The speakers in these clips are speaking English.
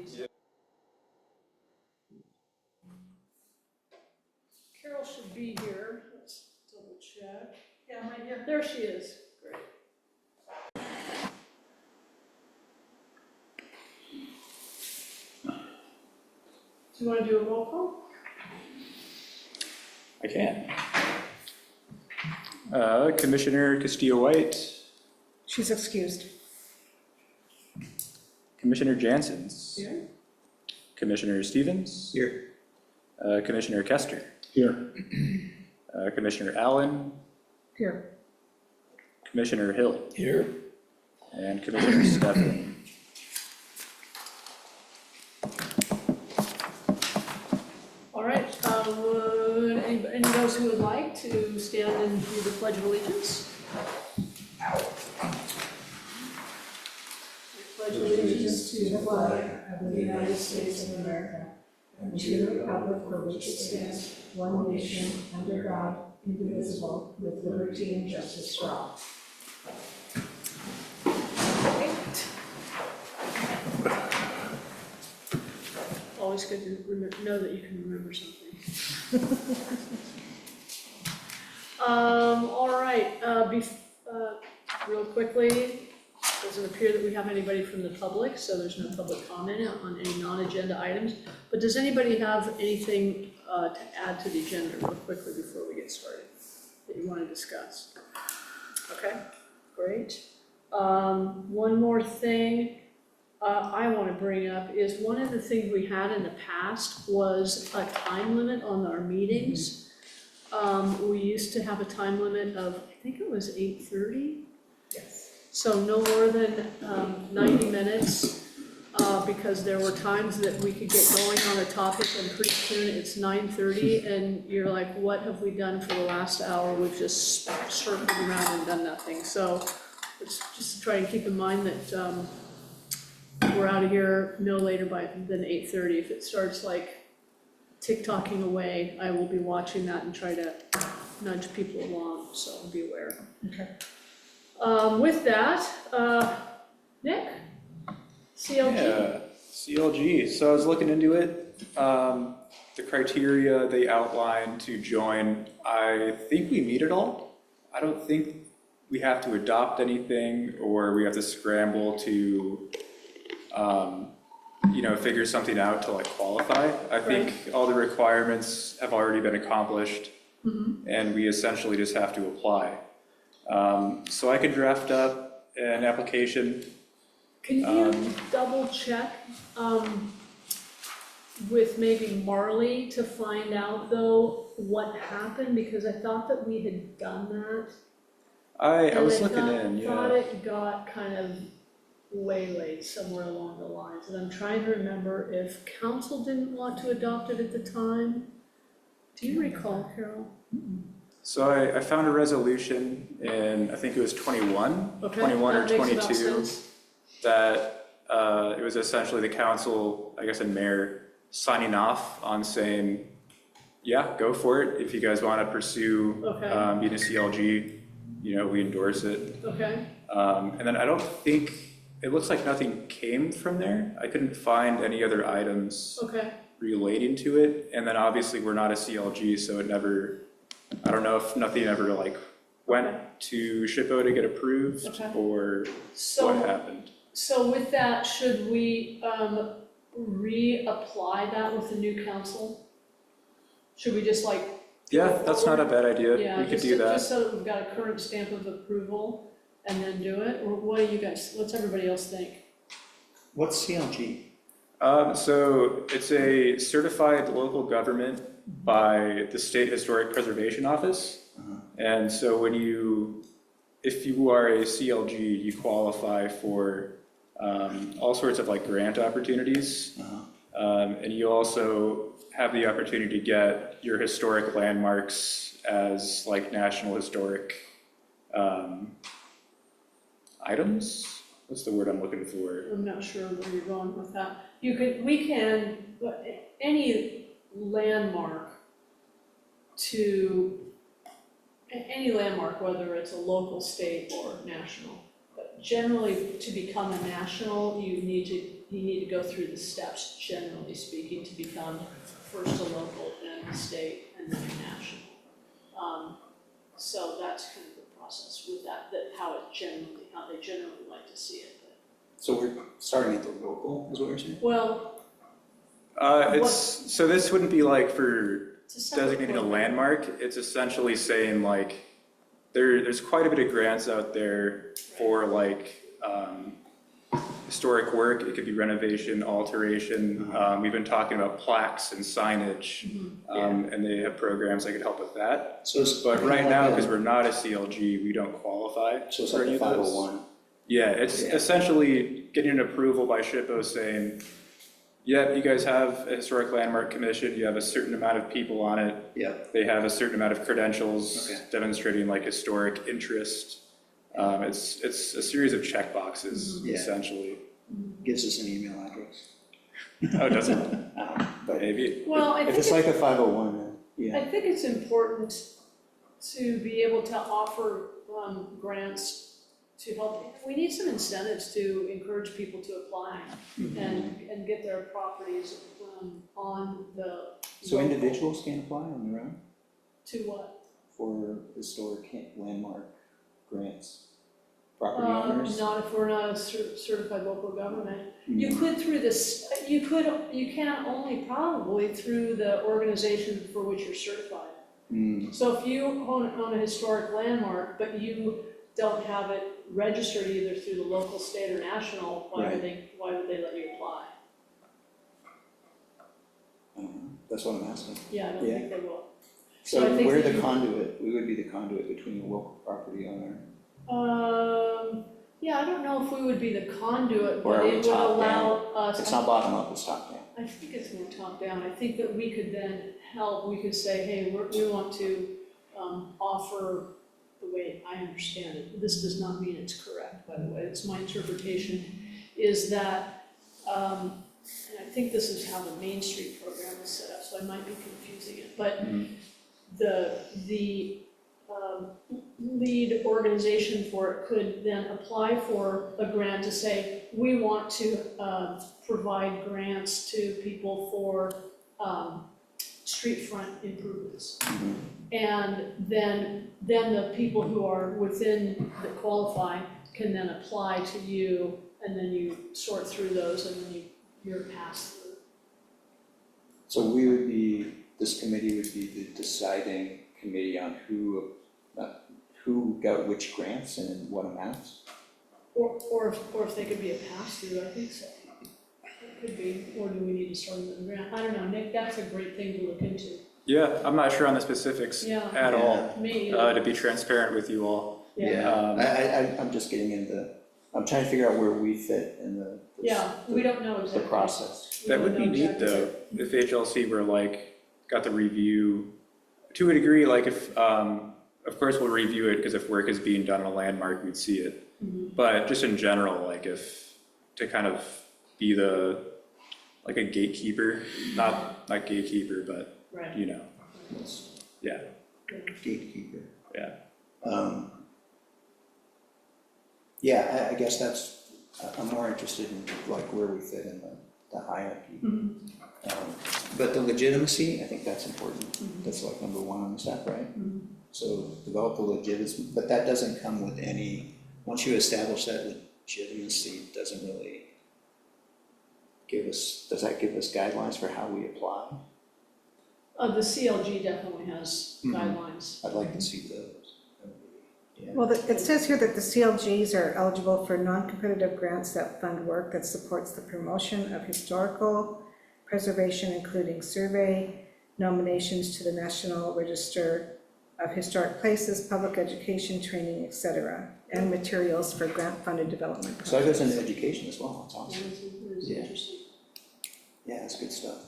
these. Yeah. Carol should be here. Let's double check. Yeah, am I here? There she is. Great. Do you want to do a roll call? I can. Commissioner Castillo-White, She's excused. Commissioner Janssens, Here. Commissioner Stevens, Here. Commissioner Kester, Here. Commissioner Allen, Here. Commissioner Hill, Here. and Commissioner Stefan. All right. Would any of those who would like to stand and do the Pledge of Allegiance? I pledge allegiance to the flag of the United States of America and to the republic for which it stands, one nation, under God, indivisible, with liberty and justice for all. Always good to know that you can remember something. All right, real quickly, doesn't appear that we have anybody from the public, so there's no public comment on any non-agenda items. But does anybody have anything to add to the agenda real quickly before we get started that you want to discuss? Okay, great. One more thing I want to bring up is one of the things we had in the past was a time limit on our meetings. We used to have a time limit of, I think it was 8:30. Yes. So no more than 90 minutes, because there were times that we could get going on a topic and pretty soon it's 9:30 and you're like, what have we done for the last hour? We've just circled around and done nothing. So it's just to try and keep in mind that we're out of here no later than 8:30. If it starts like tick-tocking away, I will be watching that and try to nudge people along, so be aware. Okay. With that, Nick, CLG? Yeah, CLG. So I was looking into it. The criteria they outlined to join, I think we meet it all. I don't think we have to adopt anything or we have to scramble to figure something out to like qualify. I think all the requirements have already been accomplished and we essentially just have to apply. So I could draft up an application. Can you double check with maybe Marley to find out though what happened? Because I thought that we had done that. I was And looking I thought yeah. it got kind of waylaid somewhere along the lines. And I'm trying to remember if council didn't want to adopt it at the time. Do you recall, Carol? So I found a resolution in, I think it was 21 or 22, that it was essentially the council, I guess, and mayor signing off on saying, yeah, go for it. If you guys want to pursue being a CLG, we endorse it. Okay. And then I don't think, it looks like nothing came from there. I couldn't find any other items relating to it. And then obviously we're not a CLG, so it never, I don't know if nothing ever like went to SHPO to get approved or what happened. So with that, should we reapply that with the new council? Should we just like? Yeah, that's not a bad idea. Yeah, we could do that. Just so that we've got a current stamp of approval and then do it, or what do you guys, what's everybody else think? What's CLG? So it's a certified local government by the State Historic Preservation Office. And so if you are a CLG, you qualify for all sorts of like grant opportunities. And you also have the opportunity to get your historic landmarks as like national historic items. What's the word I'm looking for? I'm not sure where you're going with that. Any landmark whether it's a local, state, or national, but generally to become a national, you need to you need to go through the steps, generally speaking, to become first a local, then a state, and then a national. So that's kind of the process with that how they generally like to see it. So we're starting at the local, is what you're saying? Well, So this wouldn't be like for it's a separate designating a program. landmark. It's essentially saying like, there's quite a bit of grants out there for like historic work. It could be renovation, alteration. We've been talking about plaques and signage, and they have programs that could help with that. So it's But kinda right like now, a- because we're not a CLG, we don't qualify So it's for like any the of those. 501. Yeah, it's Yeah. essentially getting an approval by SHPO saying, yep, you guys have a historic landmark commission, you have a certain amount of people on it, Yeah, they have a certain amount of credentials Okay. demonstrating like historic interest. It's a series of check boxes, Yeah. essentially. gives us an email address. Oh, does it? But Maybe. Well, I if think it's like a 501, then, I yeah. think it's important to be able to offer grants to help. We need some incentives to encourage people to apply and get their properties on the. So local- individuals can apply on their own To what? for historic landmark grants? Property owners? Not if we're not a certified local government. Mhm. You could through this, you can only probably through the organization for which you're certified. Mm, So if you own a historic landmark, but you don't have it registered either through the local, state, or national, why would they let you apply? I don't know. That's what I'm asking. Yeah, I don't think they will. So So I think we're that the you- conduit, we would be the conduit between the local property owner. Yeah, I don't know if we would be the conduit, Or but are we it would top allow us. It's not bottom up, it's top down. I think it's more top down. I think that we could then help, we could say, hey, we want to offer, the way I understand it, this does not mean it's correct, by the way, it's my interpretation, is that, and I think this is how the Main Street program is set up, so I might be confusing it, but the lead organization for it could then apply for a grant to say, we want to provide grants to people for street front improvements. And then the people who are within that qualify can then apply to you, and then you sort through those, and then you're passed through. So this committee would be the deciding committee on who got which grants and in what amounts? Or if they could be a pass-through, I think so. It could be, or do we need to start with a grant? I don't know, Nick, that's a great thing to look into. Yeah, I'm not sure on the specifics Yeah. at all, Me, to be transparent with you all. I'm just getting into, I'm trying to figure out where we fit in the. Yeah, we don't know The exactly. process. We That don't would be know neat exactly. though, if HLC were like, got the review, to a degree, like if, of course we'll review it, because if work is being done on a landmark, we'd see it. But just in general, like to kind of be like a gatekeeper, not gatekeeper, but, Right. you know, yeah, Gatekeeper. yeah. Yeah, I guess I'm more interested in like where we fit in the hierarchy. But the legitimacy, I think that's important. That's like number one on the step, right? So develop the legitimacy, but that doesn't come with any, once you establish that legitimacy, doesn't really does that give us guidelines for how we apply? The CLG definitely has guidelines. I'd like to see those. Yeah. Well, it says here that the CLGs are eligible for non-competitive grants that fund work that supports the promotion of historical preservation, including survey, nominations to the National Register of Historic Places, public education, training, etc., and materials for grant-funded development So that goes projects. into education as well, that's awesome. It is Yeah. interesting. Yeah, that's good stuff.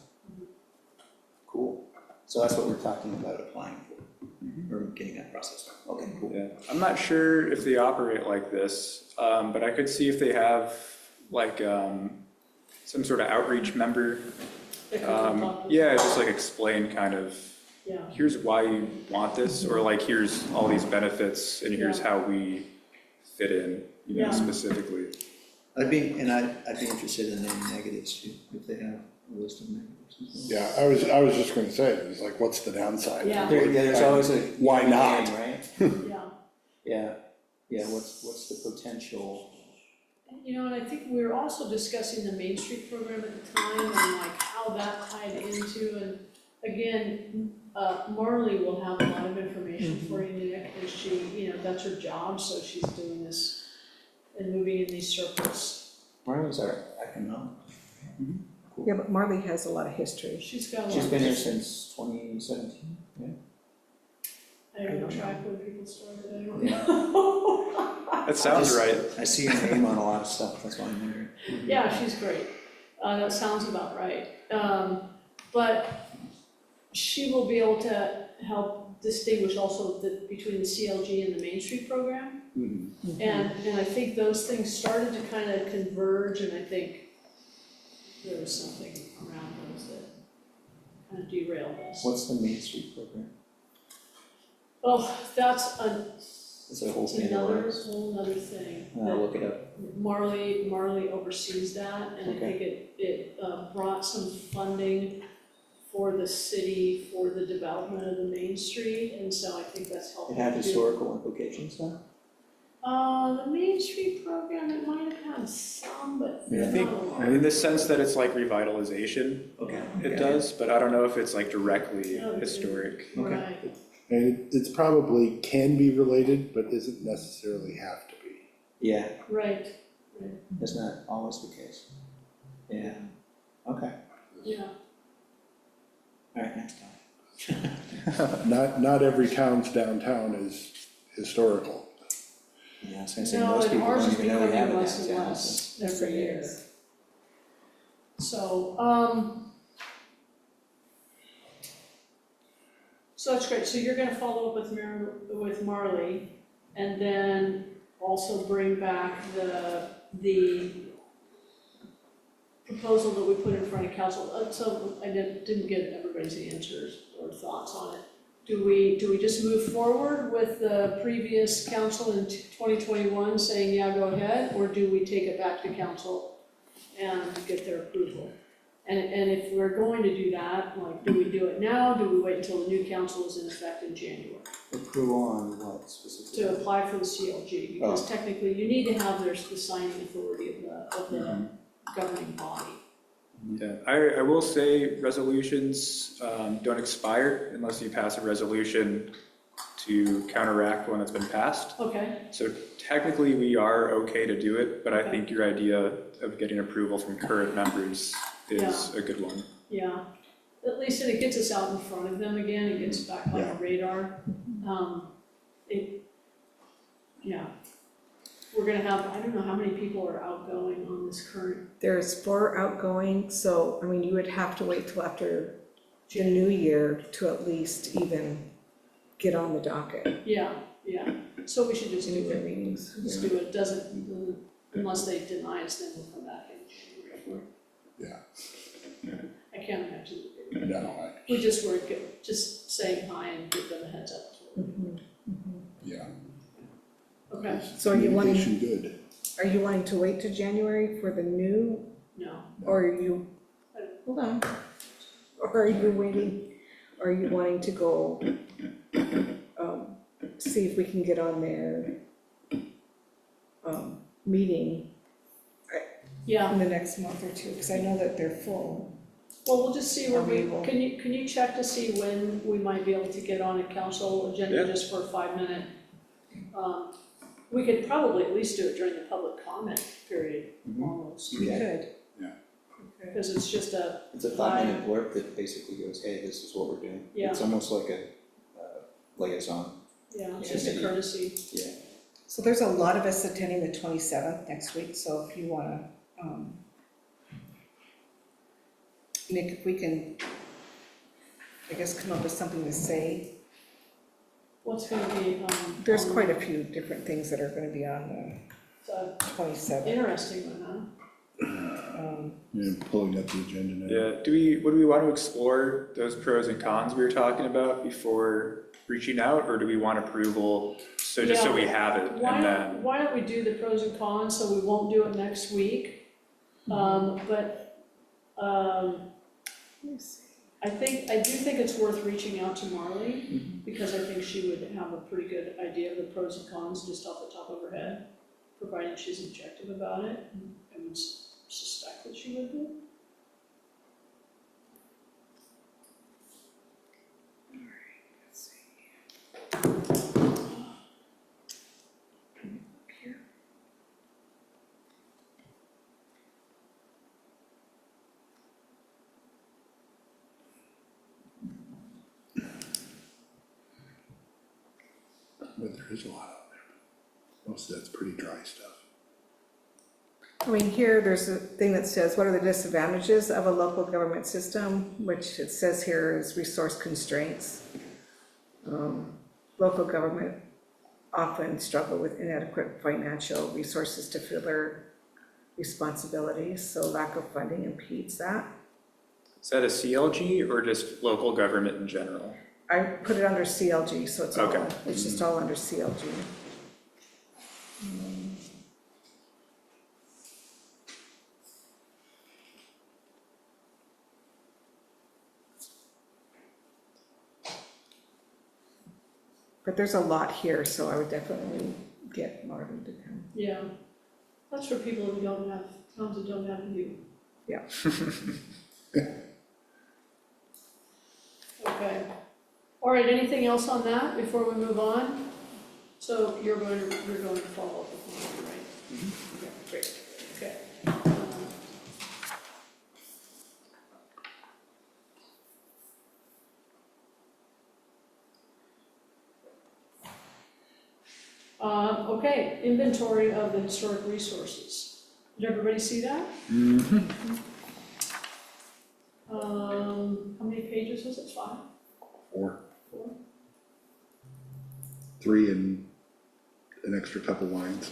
Cool. So that's what we're talking about applying for, or getting that process done. Okay, cool. Yeah, I'm not sure if they operate like this, but I could see if they have like some sort of outreach member. They could come talk to us. Yeah, just like explain kind of, Yeah. here's why you want this, or like here's all these benefits, and here's how we fit in, you know, Yeah. specifically. I'd be interested in any negatives too, if they have a list of negatives as well. Yeah, I was just gonna say, it's like, what's the downside? Yeah. There's always a. Why not? Right? Yeah. Yeah, what's the potential? You know, and I think we were also discussing the Main Street program at the time and like how that tied into, and again, Marley will have a lot of information for you, Nick, and she, you know, that's her job, so she's doing this and moving in these circles. Marley's our economic. Yeah, but Marley has a lot of history. She's got a lot. She's been here since 2017, yeah? I don't track when people started, I don't Yeah. know. That sounds right. I see her name on a lot of stuff, that's why I'm wondering. Yeah, she's great. That sounds about right. But she will be able to help distinguish also between the CLG and the Main Street program. Mhm. And I think those things started to kind of converge, and I think there was something around those that kind of derailed us. What's the Main Street program? Oh, that's It's a whole thing. whole nother thing. I'll look it up. Marley oversees that, and I Okay. think it brought some funding for the city for the development of the Main Street, and so I think that's helped. It had historical implications now? The Main Street program, it might have had some, but Yeah, I not think- a lot. In the sense that it's like revitalization, Okay. it does, but I don't know if it's like directly Okay. historic. Okay. Right, And it's probably can be related, but isn't necessarily have to be. Yeah, right, that's not always the case. Yeah, okay, yeah. alright, next time. Not every town's downtown is historical. Yeah, I was gonna say, No, most and people ours don't is even know we have becoming a less and downtown. less so- every year. Yes. So that's great, so you're gonna follow up with Marley, and then also bring back the proposal that we put in front of council. So I didn't get everybody's answers or thoughts on it. Do we just move forward with the previous council in 2021 saying, yeah, go ahead, or do we take it back to council and get their approval? And if we're going to do that, like, do we do it now, do we wait until the new council is in effect in January? Approval on what specifically? To apply for the CLG, because technically you need to have the signing authority of the governing body. Yeah, I will say resolutions don't expire unless you pass a resolution to counteract one that's been passed. Okay, So technically, we are okay to do it, but I think your idea of getting approval from current members is a good one. yeah, at least it gets us out in front of them again, it gets back on the radar. We're gonna have, I don't know how many people are outgoing on this current. There's 4 outgoing, so, I mean, you would have to wait till after the new year to at least even get on the docket. Yeah, so we should just Any do of their it, meetings. just do it, doesn't, unless they deny us, then we'll come back in January. Yeah. I can't imagine. No, We just were just saying hi and give them a heads up. yeah. Okay, So are you wanting, Communication good. to wait to January for the new, no, or are you, hold on. Or are you waiting, are you wanting to go, see if we can get on their, meeting yeah, in the next month or two, because I know that they're full. well, we'll just see when Or we will. can you check to see when we might be able to get on a council agenda Yeah. just for a 5-minute? We could probably at least do it during the public comment period, almost, We Yeah. could. because it's just a, It's a 5-minute blurb that basically goes, hey, this is what we're doing. Yeah. It's almost like a liaison, it's just a maybe. courtesy. yeah. So there's a lot of us attending the 27th next week, so if you wanna, Nick, if we can, I guess, come up with something to say. What's gonna be, There's quite a few different things that are gonna be on it's a the 27th. interesting one, huh? Yeah, pulling up the agenda now. Yeah, would we want to explore those pros and cons we were talking about before reaching out, or do we want approval So just so we Yeah. have it, and then, Why don't we do the pros and cons, so we won't do it next week? But, Let me see. I do think it's worth reaching out to Marley, because I think she would have a pretty good idea of the pros and cons just off the top of her head, provided she's objective about it, and I would suspect that she would be. Let's see. Here. But there is a lot out there. Most of that's pretty dry stuff. I mean, here, there's a thing that says, what are the disadvantages of a local government system, which it says here is resource constraints. Local government often struggle with inadequate financial resources to fill their responsibilities, so lack of funding impedes that. is that a CLG or just local government in general? I put it under CLG, so it's all, Okay. it's just all under CLG. But there's a lot here, so I would definitely get Marvin to come. Yeah, that's for people who don't have, towns that don't have you. Yeah. Okay. All right, anything else on that before we move on? So you're going to follow up with me, right? Okay, great, okay. Okay, inventory of the historic resources. Did everybody see that? How many pages was it, 5? 4, 4? 3 and an extra couple lines.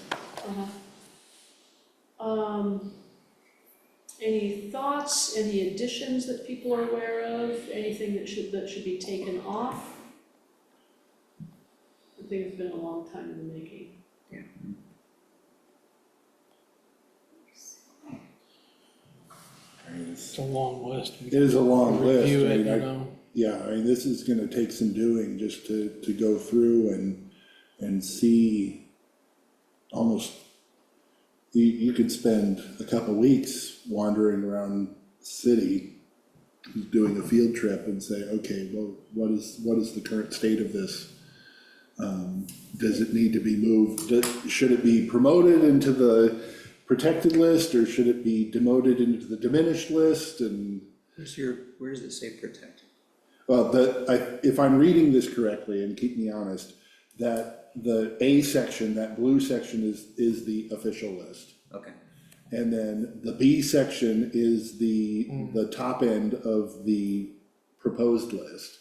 Any thoughts, any additions that people are aware of, anything that should be taken off? I think it's been a long time in the making. It's a long list. It is a long list. Review I it, mean, you know. Yeah, I mean, this is gonna take some doing just to go through and see almost, you could spend a couple weeks wandering around the city, doing a field trip and say, okay, well, what is the current state of this? Does it need to be moved? Should it be promoted into the protected list, or should it be demoted into the diminished list? And Where does it say protected? well, if I'm reading this correctly, and keep me honest, that the A section, that blue section is the official list. Okay, And then the B section is the top end of the proposed list.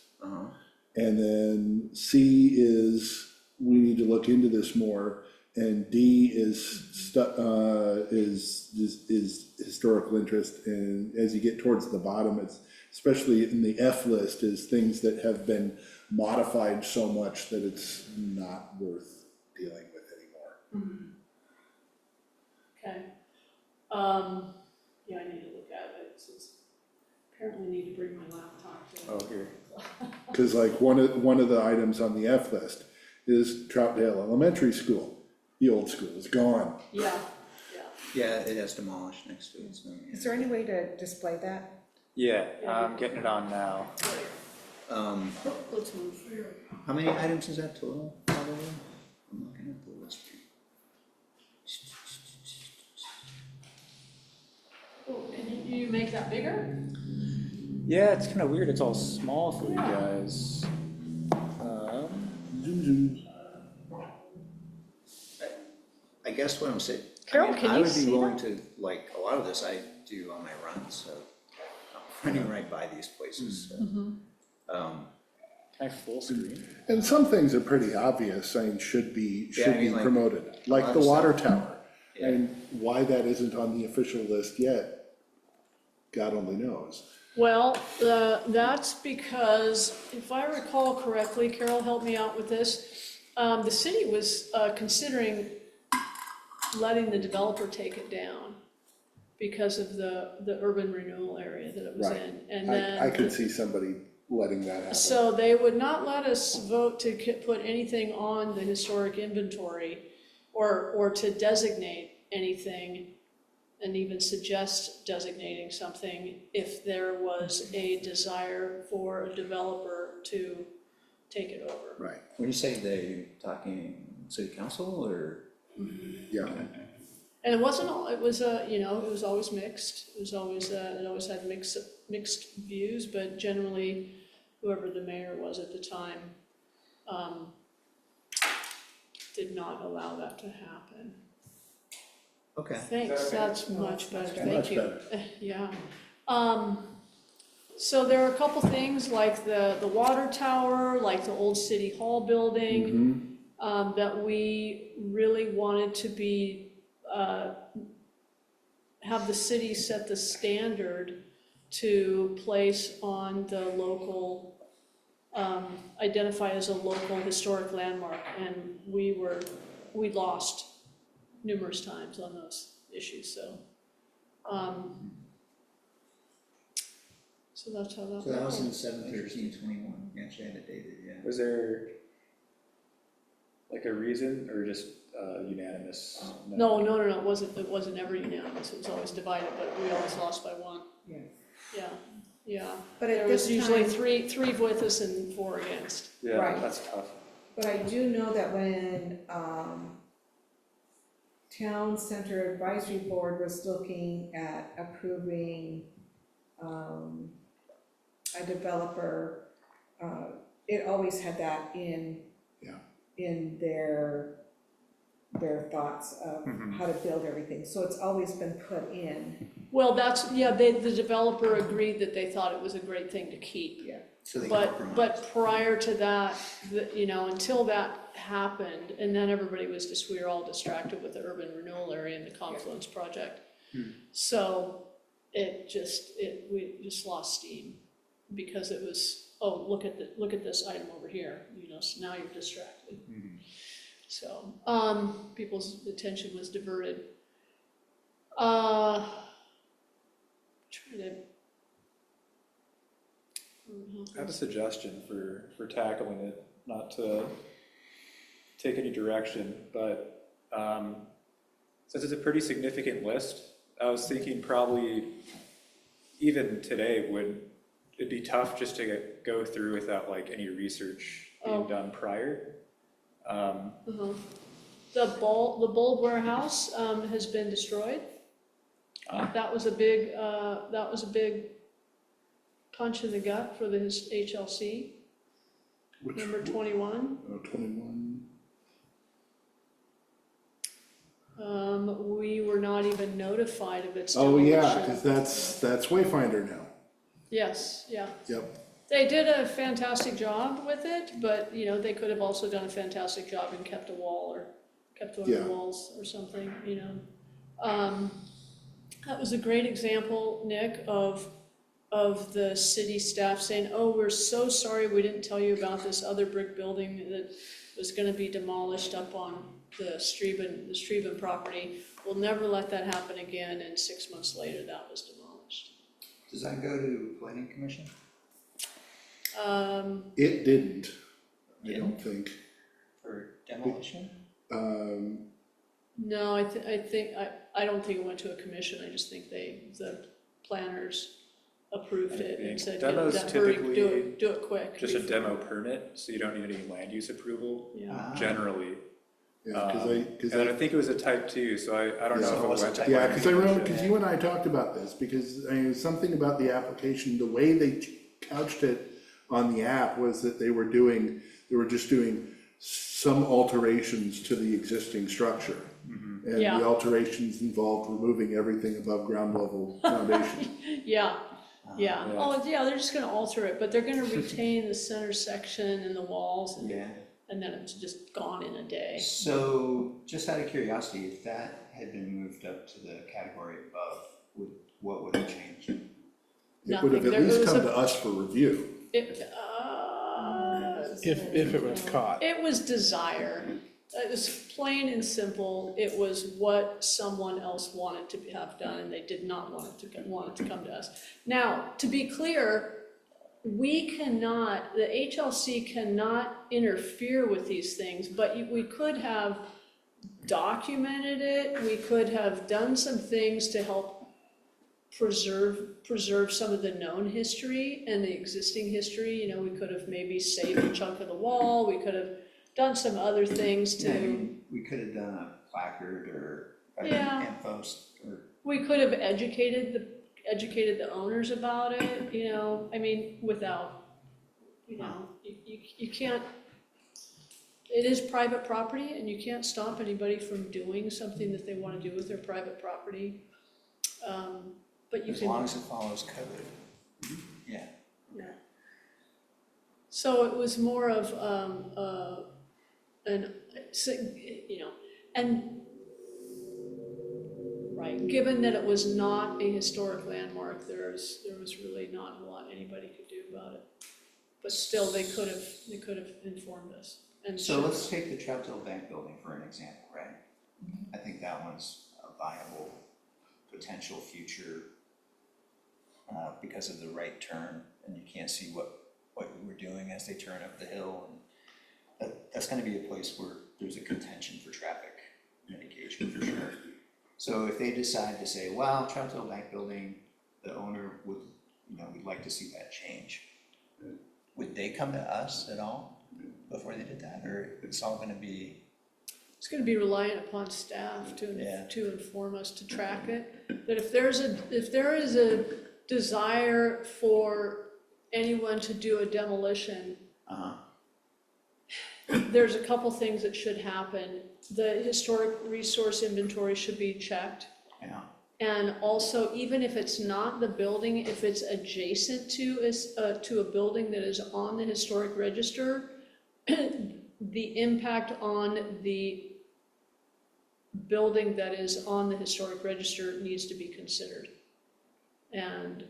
And then C is, we need to look into this more, and D is historical interest. And as you get towards the bottom, it's, especially in the F list, is things that have been modified so much that it's not worth dealing with anymore. Okay. Yeah, I need to look at it, since apparently I need to bring my laptop to. Oh, here. Cause like one of the items on the F list is Troutdale Elementary School. The old school is gone. Yeah, yeah, it has demolished next to it, so. Is there any way to display that? Yeah, I'm getting it on now. let's move. How many items is that total, by the way? I'm looking at the list here. Oh, can you make that bigger? Yeah, it's kind of weird, it's all small for you guys. Zoom, zoom. I guess what I'm saying, Carol, can I you would be see willing to, like, a lot of this I do on my runs, so I'm running right by these places, so. Can I full screen? And some things are pretty obvious, I mean, should be Yeah, I mean, like, promoted, a like lot the of water stuff. tower. Yeah. And why that isn't on the official list yet, God only knows. Well, that's because, if I recall correctly, Carol, help me out with this. The city was considering letting the developer take it down because of the urban renewal area that it was Right. in. And then I could see somebody letting that happen. so they would not let us vote to put anything on the historic inventory or to designate anything and even suggest designating something if there was a desire for a developer to take it over. Right, When you say they, talking city council or? yeah. And it wasn't all, it was it was always mixed. It was always, it always had mixed views, but generally whoever the mayor was at the time, did not allow that to happen. Okay. Thanks, that's much better, Much thank you. better. Yeah. So there are a couple things like the water tower, like the old city hall building, that we really wanted to be, have the city set the standard to place on the local, identify as a local historic landmark, and we lost numerous times on those issues, so. So that's how that. So that was in went. 7/13/21, actually had it dated, yeah. Was there like a reason or just unanimous? No, it wasn't ever unanimous, it was always divided, but we always lost by one. Yeah. Yeah, But there at was this usually time, three with us and 4 against. Yeah, Right. that's tough. but I do know that when, Town Center Advisory Board was looking at approving, a developer, it always had that in, Yeah. in their thoughts of how to build everything, so it's always been put in. Well, the developer agreed that they thought it was a great thing to keep. Yeah. So they But compromised. prior to that, until that happened, and then we were all distracted with the urban renewal area and the Confluence project. So we just lost steam, because it was, oh, look at this item over here, so now you're distracted. So, people's attention was diverted. Try to. I have a suggestion for tackling it, not to take any direction, but since it's a pretty significant list, I was thinking probably even today it'd be tough just to go through without like any research being done prior. The bulb warehouse has been destroyed. That was a big punch in the gut for the HLC. Which, Number 21. 21, We were not even notified of its oh, demolition. yeah, because that's Wayfinder now, Yes, yeah. yep. They did a fantastic job with it, but, they could have also done a fantastic job and kept a wall or kept one of Yeah. the walls or something, That was a great example, Nick, of the city staff saying, oh, we're so sorry we didn't tell you about this other brick building that was gonna be demolished up on the Streben property. We'll never let that happen again, and 6 months later, that was demolished. Does that go to planning commission? It didn't, I don't think. For demolition? No, I don't think it went to a commission, I just think the planners approved it and said, Demos hurry, typically do it quick. Just a demo permit, so you don't need any land use approval, Yeah, generally. Yeah, because And then I think it was a type 2, so I don't Yeah, know it if it was a went to. type yeah, planning because I remember, commission. because you and I talked about this, because I mean, something about the application, the way they couched it on the app was that they were just doing some alterations to the existing structure. And Yeah. the alterations involved removing everything above ground level foundation. yeah, oh, yeah, they're just gonna alter it, but they're gonna retain the center section and the walls, Yeah. and then it's just gone in a day. So, just out of curiosity, if that had been moved up to the category above, what would have changed? It would have Nothing. at least There was come a- to us for review. if it was caught. It was desire. It was plain and simple. It was what someone else wanted to have done, and they did not want it to come to us. Now, to be clear, the HLC cannot interfere with these things, but we could have documented it. We could have done some things to help preserve some of the known history and the existing history. You know, we could have maybe saved a chunk of the wall. We could have done some other things Yeah, I to, mean, we could have done a placard or an Yeah. post or, we could have educated the owners about it, you know, I mean, without, you know, you can't, it is private property and you can't stop anybody from doing something that they wanna do with their private property. But you as can. long as it follows code. Yeah. Yeah. So it was more of, you know, and, right, given that it was not a historic landmark, there was really not a lot anybody could do about it. But still, they could have informed us and So should. let's take the Troutdale Bank building for an example, right? I think that one's a viable potential future because of the right turn, and you can't see what you were doing as they turn up the hill. And that's gonna be a place where there's a contention for traffic mitigation for sure. So if they decide to say, well, Troutdale Bank building, the owner would, you know, we'd like to see that change. Would they come to us at all before they did that, or it's all gonna be? It's gonna be reliant upon staff Yeah. to inform us, to track it. That if there is a desire for anyone to do a demolition, there's a couple things that should happen. The historic resource inventory should be checked. Yeah. And also, even if it's not the building, if it's adjacent to a building that is on the historic register, the impact on the building that is on the historic register needs to be considered. And,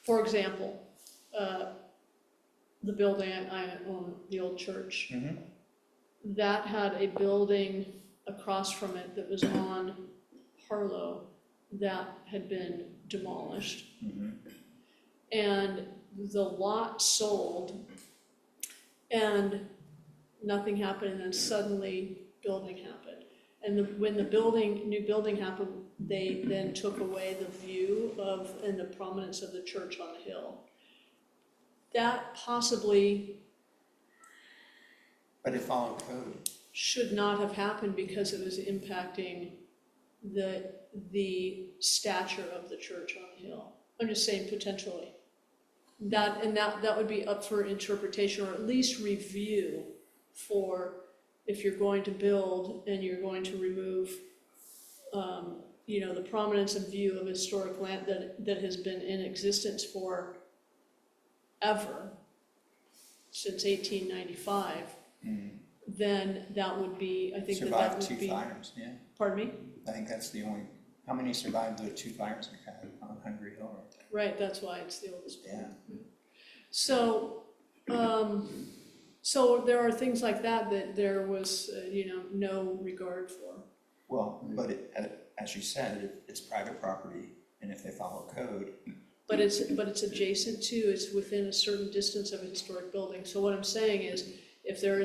for example, the building I own, the old church, that had a building across from it that was on Harlow that had been demolished. And the lot sold and nothing happened, and then suddenly building happened. And when the new building happened, they then took away the view of and the prominence of the church on the hill. That possibly But it followed code. should not have happened because it was impacting the stature of the church on the hill. I'm just saying potentially. That would be up for interpretation, or at least review, for if you're going to build and you're going to remove, you know, the prominence and view of historic land that has been in existence for ever, since 1895, then that would be, I think that Survived would two be. fires, yeah. Pardon me? I think that's the only, how many survived the two fires we had on Hungry Hill right there? Right, that's why it's the oldest building. Yeah. So, so there are things like that there was, you know, no regard for. Well, but as you said, it's private property, and if they follow code. But it's adjacent to, it's within a certain distance of a historic building. So what I'm saying is, if there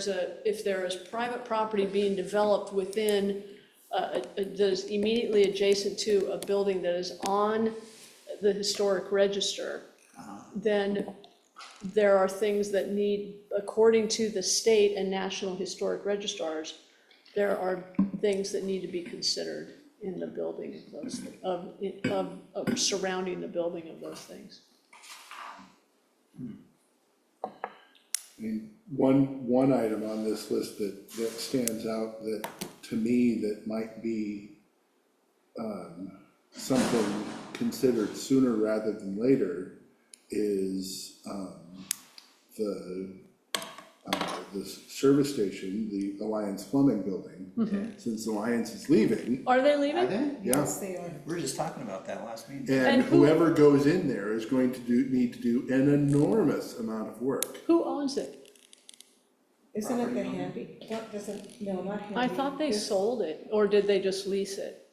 is private property being developed within, that is immediately adjacent to a building that is on the historic register, then there are things that need, according to the state and national historic registrars, there are things that need to be considered in the building of those, of surrounding the building of those things. I mean, one item on this list that stands out that, to me, that might be something considered sooner rather than later is the the service station, the Alliance Plumbing Building. Since Alliance is leaving, Are they Are leaving? they? yeah, Yes, they are. We were just talking about that last meeting. and And who- whoever goes in there is going to need to do an enormous amount of work. Who owns it? Isn't it the Property owner? Handy, what doesn't, no, not Handy. I thought they This- sold it, or did they just lease it?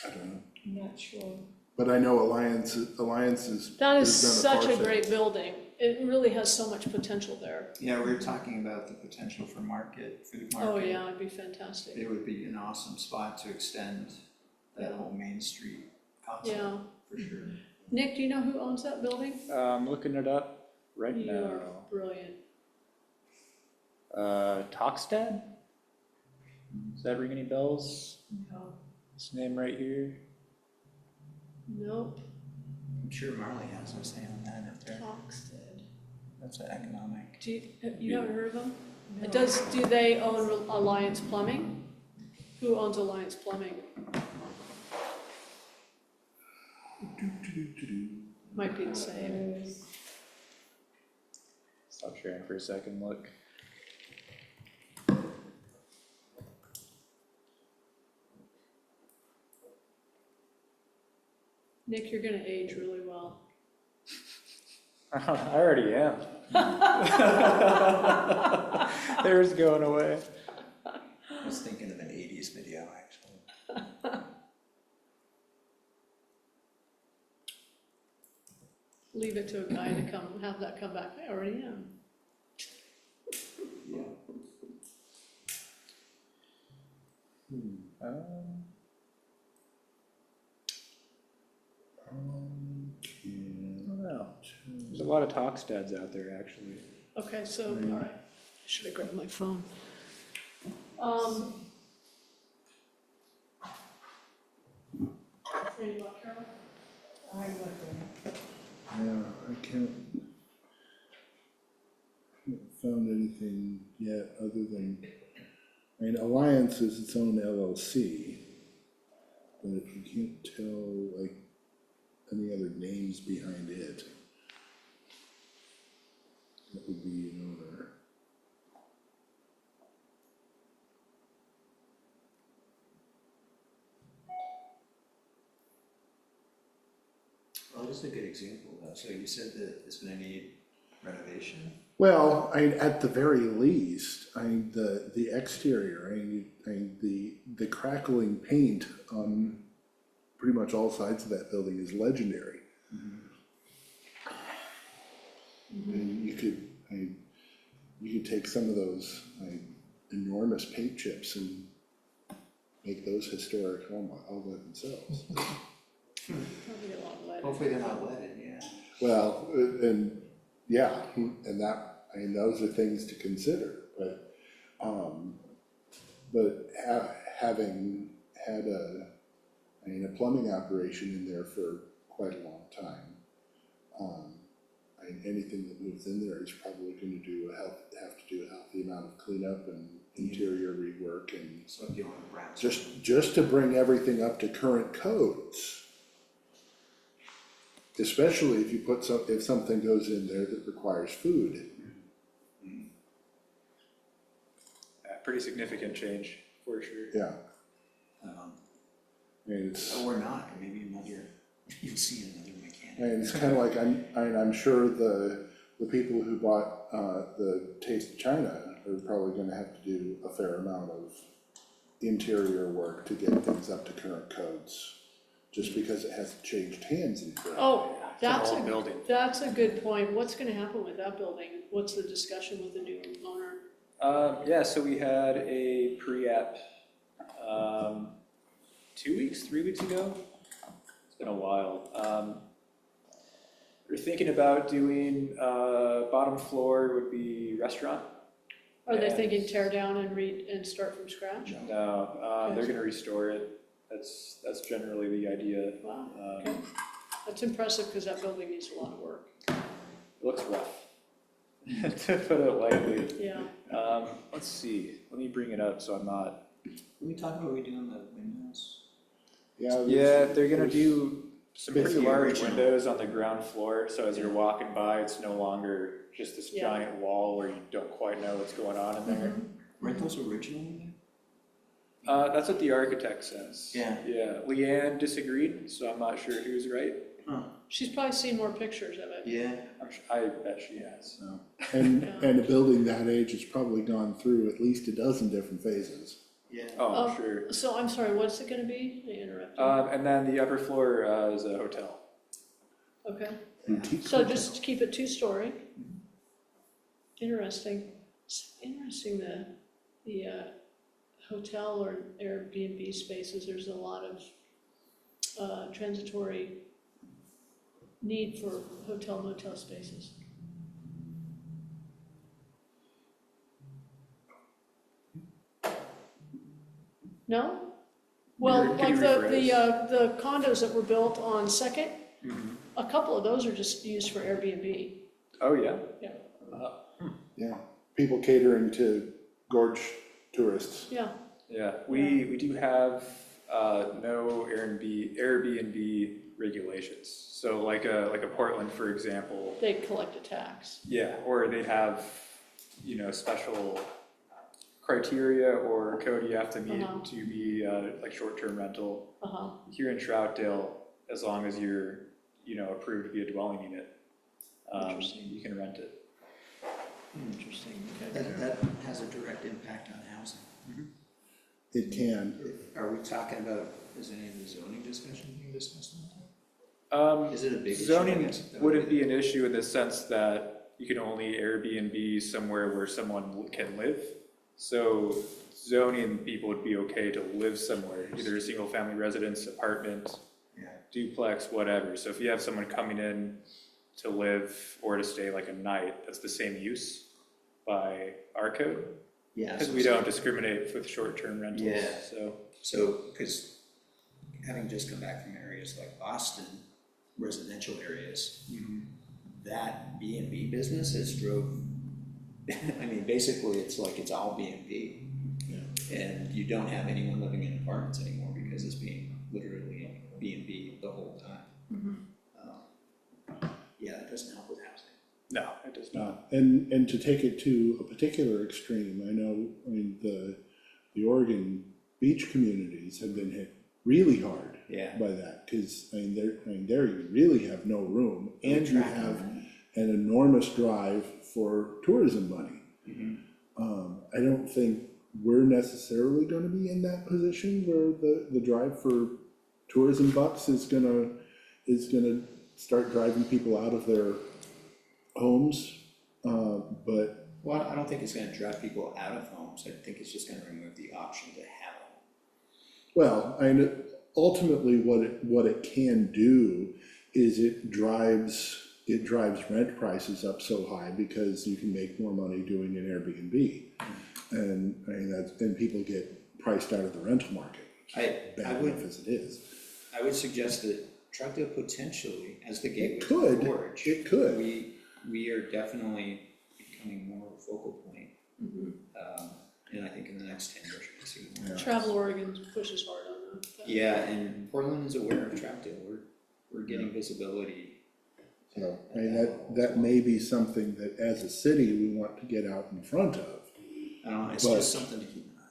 I don't know, I'm not sure. but I know Alliance is. That is has done such a far great building. It really has so much potential there. Yeah, we were talking about the potential for food market. Oh, yeah, it'd be fantastic. It would be an awesome spot to extend that whole Main Street concept, Yeah. for sure. Nick, do you know who owns that building? I'm looking it up right You are now. brilliant. Toxtad? Does that ring any bells? No. This name right here? Nope. I'm sure Marley has no say on that if they're, Foxted. that's an economic. You haven't heard of them? Do they own Alliance Plumbing? Who owns Alliance Plumbing? Might be the same. Stop sharing for a second, look. Nick, you're gonna age really well. I already am. Theirs going away. I was thinking of an 80s video, actually. Leave it to a guy to have that come back. I already am. Yeah. Okay. I don't know. There's a lot of Toxtads out there, actually. Okay, so, all right. I should have grabbed my phone. Any luck, Carol? I'm looking. Yeah, I haven't found anything yet other than, I mean, Alliance is its own LLC, but you can't tell, like, any other names behind it. That would be an owner. Well, this is a good example, though. So you said that it's gonna need renovation? Well, at the very least, the exterior, the crackling paint on pretty much all sides of that building is legendary. And you could take some of those enormous paint chips and make those historic all by themselves. Probably a lot of lead. Hopefully they're not leaded, yeah. Well, and yeah, and that, I mean, those are things to consider, but having had a plumbing operation in there for quite a long time, anything that moves in there is probably going to have to do a healthy amount of cleanup and interior rework and So if you want to wrap. just to bring everything up to current codes. Especially if you if something goes in there that requires food. Pretty significant change, for sure. Yeah, I mean, Or not, or maybe you'll see another mechanic. and it's kind of like, I'm sure the people who bought the Taste of China are probably gonna have to do a fair amount of interior work to get things up to current codes. Just because it hasn't changed hands in forever. Oh, that's old building. that's a good point. What's gonna happen with that building? What's the discussion with the new owner? Yeah, so we had a pre-app 3 weeks ago. It's been a while. We're thinking about doing, bottom floor would be restaurant. Are they Yeah. thinking tear down and start from scratch? No, they're gonna restore it. That's generally the idea. Wow, okay. That's impressive because that building needs a lot of work. It looks rough, to put it lightly. Yeah. Let's see, let me bring it up so I'm not. Can we talk about redoing the windows? Yeah, Yeah, they're gonna do some But pretty the large original- windows on the ground floor, so as you're walking by, it's no longer just this Yeah. giant wall where you don't quite know what's going on in there. Weren't those original in there? That's what the architect says. Yeah. Yeah, Leanne disagreed, so I'm not sure who's right. She's probably seen more pictures of it. Yeah. I bet she has. And, Yeah. and a building that age has probably gone through at least a dozen different phases. Yeah. Oh, sure. So I'm sorry, what's it gonna be? I interrupted. And then the upper floor is a hotel. Okay, Boutique so hotel. just keep it 2-story. Interesting. Interesting, the hotel or Airbnb spaces, there's a lot of transitory need for hotel motel spaces. No? Well, Can you like rephrase? the condos that were built on Second, a couple of those are just used for Airbnb. Oh, yeah? Yeah. Yeah, people catering to gorge tourists. Yeah, Yeah, we do have no Airbnb regulations. So like a Portland, for example, they collect a tax. yeah, or they'd have, special criteria or code you have to meet Uh-huh. to be like short-term rental. Uh-huh, Here in Troutdale, as long as you're, approved to be a dwelling unit, Interesting. you can rent it. interesting, okay. That has a direct impact on housing. It can. Are we talking about, is any of the zoning discussion being discussed on that? Um, Is it a big issue? I Zoning guess? wouldn't be an issue in the sense that you can only Airbnb somewhere where someone can live. So zoning people would be okay to live somewhere, either a single family residence, apartment, Yeah. duplex, whatever. So if you have someone coming in to live or to stay like a night, that's the same use by our code. Yeah. Because so we it's- don't discriminate with short-term rentals, Yeah. so. So, because having just come back from areas like Boston, residential areas, that B and B business has drove, I mean, basically, it's like it's all B and B. And you don't have anyone living in apartments anymore because it's being literally B and B the whole time. Yeah, that doesn't help with housing. No, it does not. And to take it to a particular extreme, I mean, the Oregon beach communities have been hit really hard Yeah. by that, because, there you really have no room, and you have an enormous drive for tourism money. I don't think we're necessarily gonna be in that position where the drive for tourism bucks is gonna start driving people out of their homes, but Well, I don't think it's gonna drive people out of homes. I think it's just gonna remove the option to have a home. well, ultimately what it can do is it drives rent prices up so high because you can make more money doing an Airbnb. And and people get priced out of the rental market, I bad would, enough as it is. I would suggest that Troutdale potentially, as the gateway to could, the gorge. it could. We are definitely becoming more of a focal point. And I think in the next 10 years, we're gonna see more. Yeah. Travel Oregon pushes hard on that. Yeah, and Portland is aware of Troutdale. We're getting visibility. So, that may be something that as a city, we want to get out in front of. I don't know, it's But- just something to keep an eye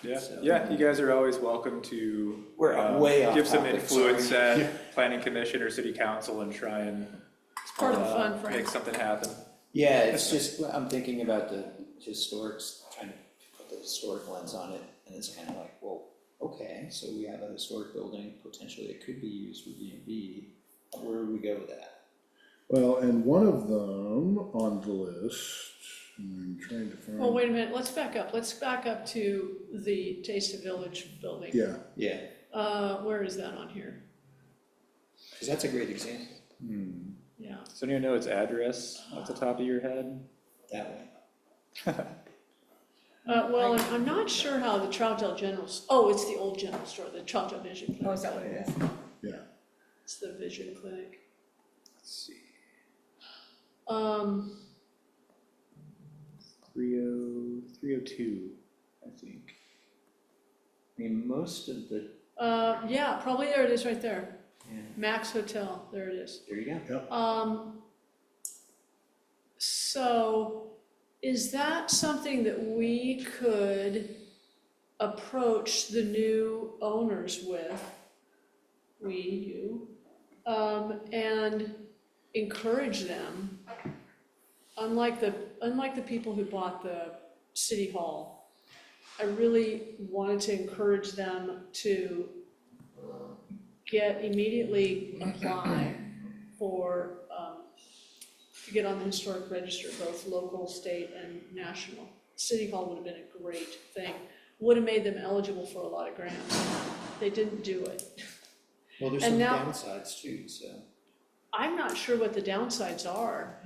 on. Yeah, So- yeah, you guys are always welcome to. We're way off give some topic, influence sorry. at planning commission or city council and try and. It's part of the fun, Make Frank. something happen. Yeah, it's just, I'm thinking about the historics, trying to put the historic lens on it, and it's kind of like, well, okay, so we have a historic building, potentially it could be used for B&B, where do we go with that? Well, and one of them on the list, I'm trying to find. Well, wait a minute, let's back up. Let's back up to the Taste of Village building. Yeah, Yeah, Where is that on here? because that's a great example, Yeah. Does anyone know its address off the top of your head? that way. Well, and I'm not sure how the Troutdale oh, it's the old general store, the Troutdale Vision Clinic. Oh, is that what it is? yeah. It's the Vision Clinic. Let's see, 302, I think. I mean, most of the, Yeah, probably there it is right there. Yeah, Max Hotel, there it is. there you go. So is that something that we could approach the new owners with, you, and encourage them, unlike the people who bought the city hall, I really wanted to encourage them to immediately apply for, to get on the historic register, both local, state, and national. City hall would have been a great thing, would have made them eligible for a lot of grants. They didn't do it. Well, there's And some now- downsides too, so. I'm not sure what the downsides are.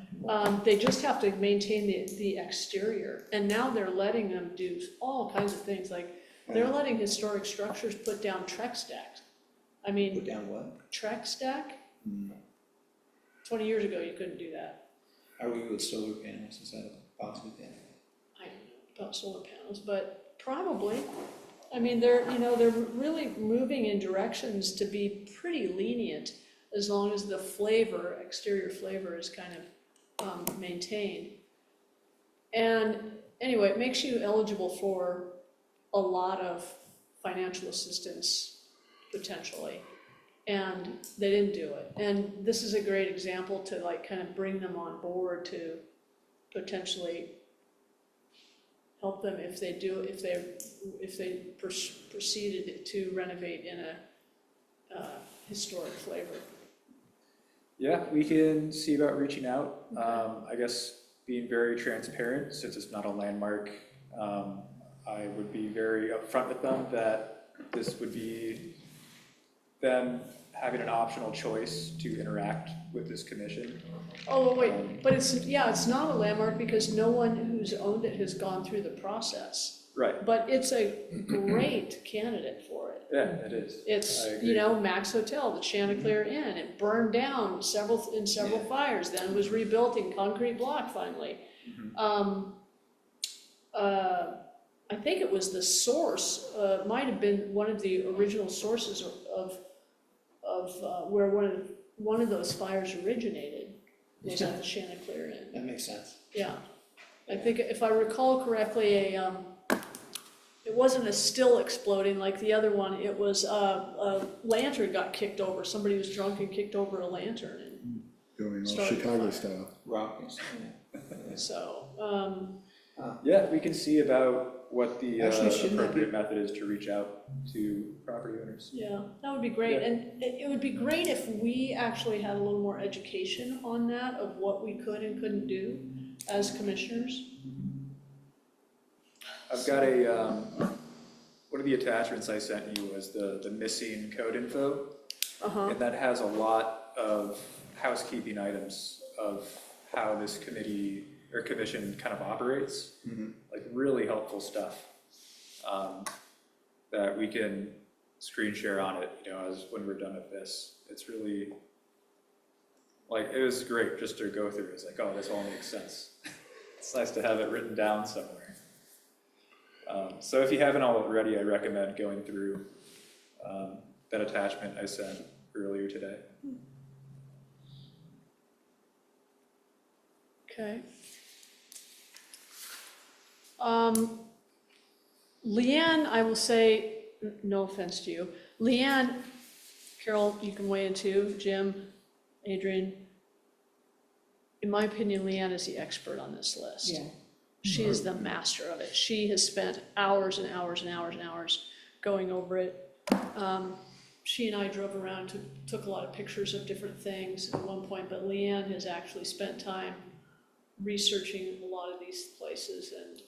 They just have to maintain the exterior, and now they're letting them do all kinds of things, like, they're letting historic structures put down Trex stacks. I mean, Put down what? Trex stack? Hmm. 20 years ago, you couldn't do that. Are we with solar panels, is that a possibility? I don't know about solar panels, but probably. I mean, they're really moving in directions to be pretty lenient, as long as the exterior flavor is kind of maintained. And anyway, it makes you eligible for a lot of financial assistance, potentially. And they didn't do it. And this is a great example to like kind of bring them on board to potentially help them if they proceeded to renovate in a historic flavor. Yeah, we can see about reaching out. I guess being very transparent, since it's not a landmark, I would be very upfront with them that this would be them having an optional choice to interact with this commission. Oh, wait, but it's not a landmark because no one who's owned it has gone through the process. Right, But it's a great candidate for it. yeah, it is. It's, I agree. Max Hotel, the Chanticleer Inn, it burned down in several fires, then was rebuilt in concrete block finally. I think it was the source, might have been one of the original sources of where one of those fires originated, was at the Chanticleer Inn. That makes sense. Yeah, I think if I recall correctly, it wasn't a still exploding like the other one, it was a lantern got kicked over, somebody was drunk and kicked over a lantern, and Going all Started Chicago fire. style. Rockets, so, Yeah, we can see about what the Actually, shouldn't that appropriate be- method is to reach out to property owners. yeah, that would be great, Yeah. and it would be great if we actually had a little more education on that, of what we could and couldn't do as commissioners. I've got one of the attachments I sent you was the missing code info. Uh-huh, And that has a lot of housekeeping items of how this committee or commission kind of operates. Like really helpful stuff that we can screen share on it, as when we're done with this. It's really, like, it was great just to go through. It's like, oh, this all makes sense. It's nice to have it written down somewhere. So if you haven't already, I recommend going through that attachment I sent earlier today. okay. Leanne, I will say, no offense to you, Leanne, Carol, you can weigh in too, Jim, Adrian. In my opinion, Leanne is the expert on this list. Yeah. She is the master of it. She has spent hours and hours and hours and hours going over it. She and I drove around, took a lot of pictures of different things at one point, but Leanne has actually spent time researching a lot of these places and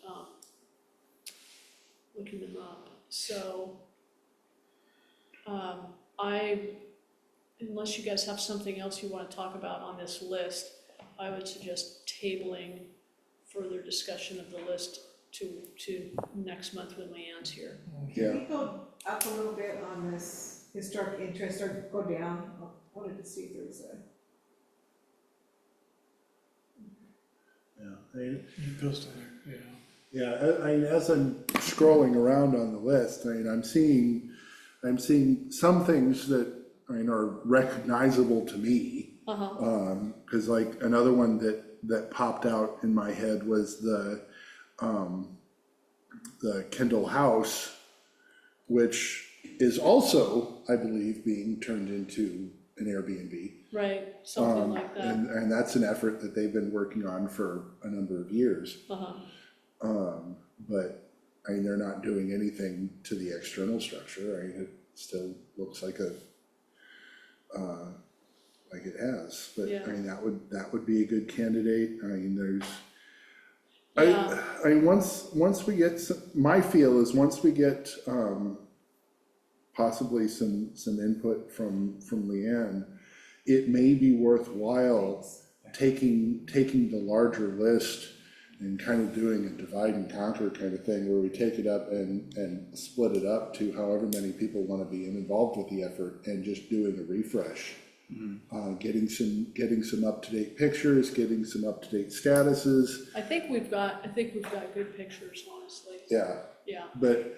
looking them up. So unless you guys have something else you want to talk about on this list, I would suggest tabling further discussion of the list to next month when Leanne's here. Yeah. Can we go up a little bit on this historic interest, or go down? I wanted to see if there was a. Yeah, I mean, It goes to there, yeah. yeah, as I'm scrolling around on the list, I'm seeing some things that are recognizable to me. Uh-huh, Cause like another one that popped out in my head was the Kendall House, which is also, I believe, being turned into an Airbnb. right, something like that, And that's an effort that they've been working on for a number of years. uh-huh, But I mean, they're not doing anything to the external structure. I mean, it still looks like like it has, but Yeah. I mean, that would be a good candidate. I mean, yeah, I mean, once we get my feel is once we get, possibly some input from Leanne, it may be worthwhile taking the larger list and kind of doing a divide and conquer kind of thing, where we take it up and split it up to however many people want to be involved with the effort, and just doing a refresh. Getting some up-to-date pictures, getting some up-to-date statuses, I think we've got good pictures, honestly, yeah. yeah, But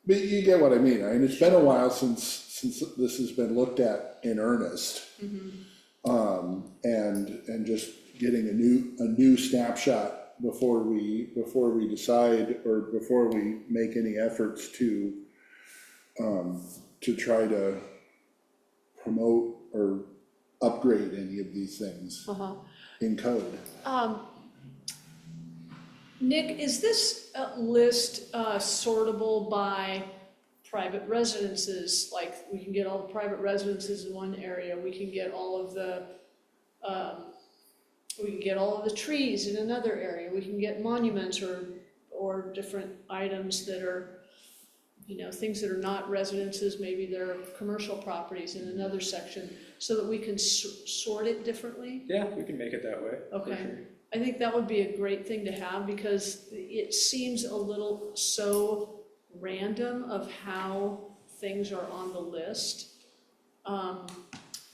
but you get what I mean. I mean, it's been a while since this has been looked at in earnest. And just getting a new snapshot before we decide, or before we make any efforts to try to promote or upgrade any of these things uh-huh. in code. Nick, is this list sortable by private residences? Like, we can get all the private residences in one area, we can get all of the, trees in another area, we can get monuments or different items that are, things that are not residences, maybe they're commercial properties in another section, so that we can sort it differently? Yeah, we can make it that way, for Okay. sure. I think that would be a great thing to have, because it seems a little so random of how things are on the list. I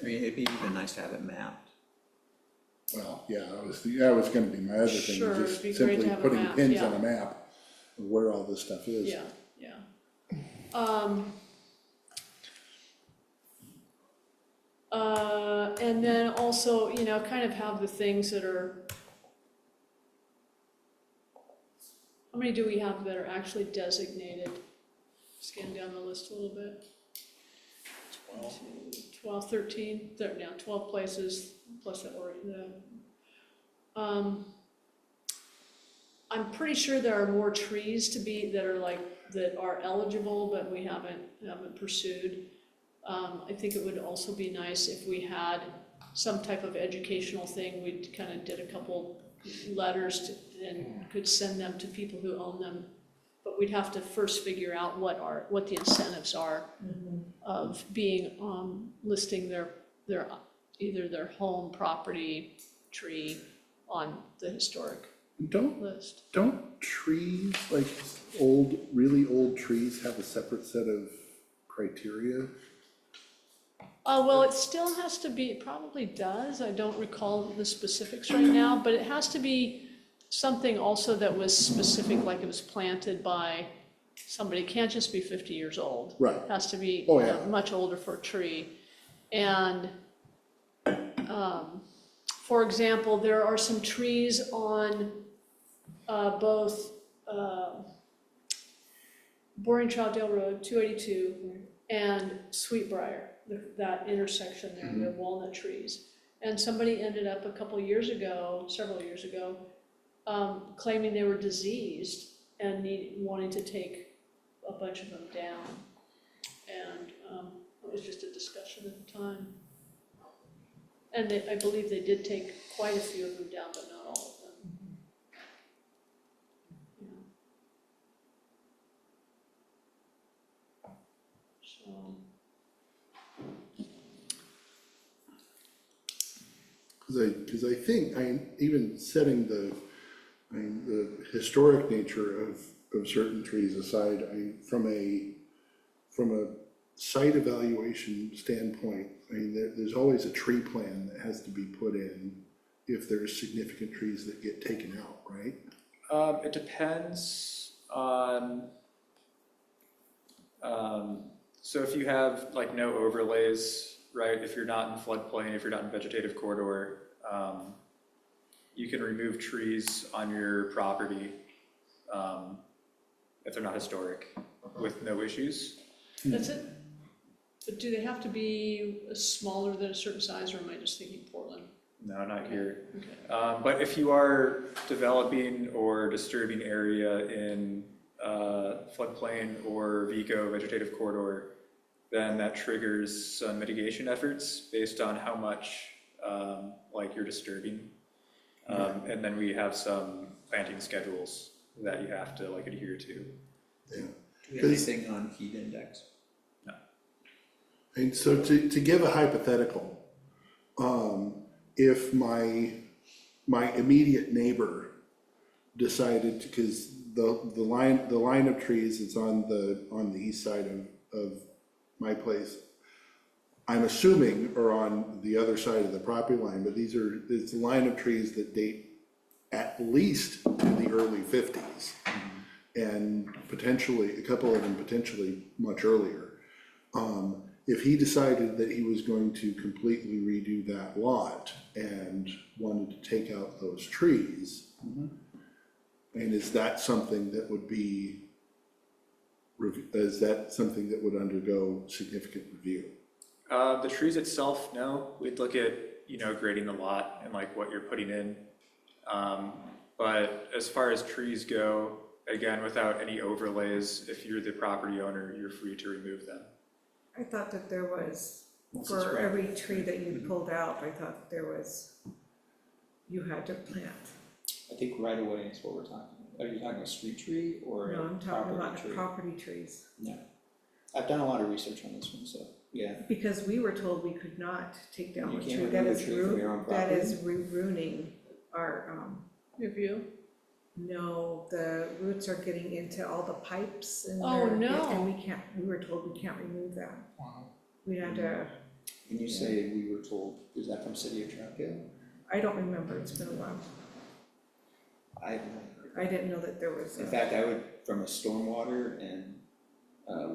mean, it'd be even nice to have it mapped. Well, yeah, that was gonna be my other thing, Sure, just it'd be great to simply have a putting map, pins yeah. on a map of where all this stuff is. Yeah, yeah. And then also, kind of have the things that are, how many do we have that are actually designated? Scan down the list a little bit. 12, 13, there, now 12 places, plus that already, I'm pretty sure there are more trees that are eligible, but we haven't pursued. I think it would also be nice if we had some type of educational thing. We kind of did a couple letters and could send them to people who own them. But we'd have to first figure out what the incentives are of being, listing their either their home, property, tree on the historic list. Don't trees, like really old trees, have a separate set of criteria? Well, it still has to be, it probably does, I don't recall the specifics right now, but it has to be something also that was specific, like it was planted by somebody. It can't just be 50 years old. Right. It has to be Oh, yeah. much older for a tree. And for example, there are some trees on both Boring Troutdale Road, 282, and Sweetbriar, that intersection there, they're walnut trees. And somebody ended up several years ago, claiming they were diseased and wanting to take a bunch of them down. And it was just a discussion at the time. And I believe they did take quite a few of them down, but not all of them. Yeah. So. Because I think, even setting the historic nature of certain trees aside, from a site evaluation standpoint, there's always a tree plan that has to be put in if there's significant trees that get taken out, right? It depends on, So if you have like no overlays, right, if you're not in floodplain, if you're not in vegetative corridor, you can remove trees on your property if they're not historic with no issues. That's it? But do they have to be smaller than a certain size, or am I just thinking Portland? No, not here. Okay. But if you are developing or disturbing area in floodplain or VECO, vegetative corridor, then that triggers some mitigation efforts based on how much like you're disturbing. And then we have some planting schedules that you have to like adhere to. Yeah. Do we have anything on heat index? And so to give a hypothetical, if my immediate neighbor decided, because the line of trees is on the east side of my place, I'm assuming are on the other side of the property line, but it's a line of trees that date at least to the early 50s. And potentially, a couple of them potentially much earlier. If he decided that he was going to completely redo that lot and wanted to take out those trees, and is that something that would be, is that something that would undergo significant review? The trees itself, no. We'd look at, grading the lot and like what you're putting in. But as far as trees go, again, without any overlays, if you're the property owner, you're free to remove them. I thought that there was, Once it's for right. every tree that you pulled out, I thought there was, you had to plant. I think right away is what we're talking about. Are you talking a street tree or No, a I'm talking about property tree? property trees. No. I've done a lot of research on this one, so, yeah. Because we were told we could not take down You a can't tree that remove a is tree from your own that property? is ruining our, Your view? no, the roots are getting into all the pipes and Oh, they're- no. and we were told we can't remove that. We had to, When you say we were told, is that from City of Troutdale? I don't remember, it's been a while. I have not heard. I didn't know that there was In a, fact, I would, from a stormwater and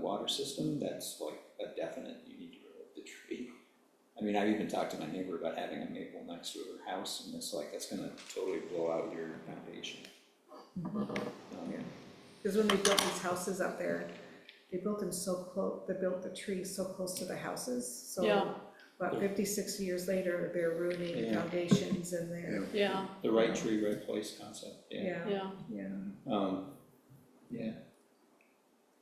water system, that's like a definite, you need to remove the tree. I mean, I've even talked to my neighbor about having a maple next to her house, and it's like, that's gonna totally blow out your foundation. because when they built these houses up there, they built them so close, they built the trees so close to the houses, Yeah. so about 56 years later, they're ruining Yeah. foundations and they're, Yeah, The right tree, right place concept, yeah. yeah, yeah. yeah. Yeah.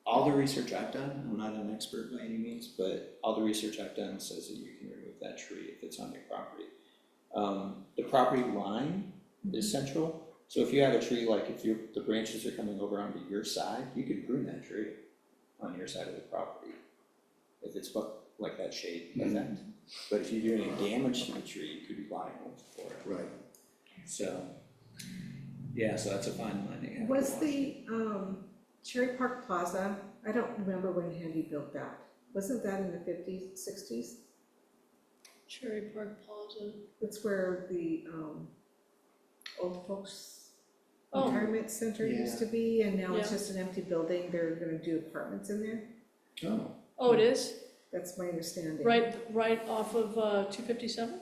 All the research I've done, I'm not an expert by any means, but all the research I've done says that you can remove that tree if it's on your property. The property line is central, so if you have a tree, like if the branches are coming over onto your side, you could prune that tree on your side of the property. If it's like that shade effect. But if you're doing any damage to the tree, you could be liable for it. Right. So, yeah, so that's a fine line that you have to Was watch. the Cherry Park Plaza, I don't remember when Handy built that. Wasn't that in the 50s, 60s? Cherry Park Plaza. That's where the old folks Oh. retirement center used to be, and now it's Yeah. just an empty building. They're gonna do apartments in there. Oh, Oh, it is? That's my understanding. Right off of 257?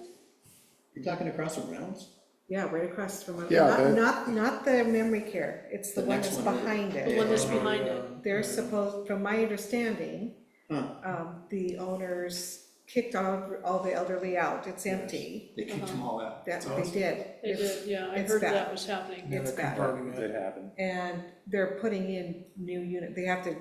you're talking across from Reynolds? Yeah, right across from, Yeah, not the memory care. It's the The one next that's one over. behind The it. one that's behind it? They're supposed, from my understanding, Huh. the owners kicked all the elderly out. It's empty. They kicked them all out. That's what they did. They did, yeah, I it's heard bad. that was happening. It's bad. It did happen. And they're putting in new unit, they have to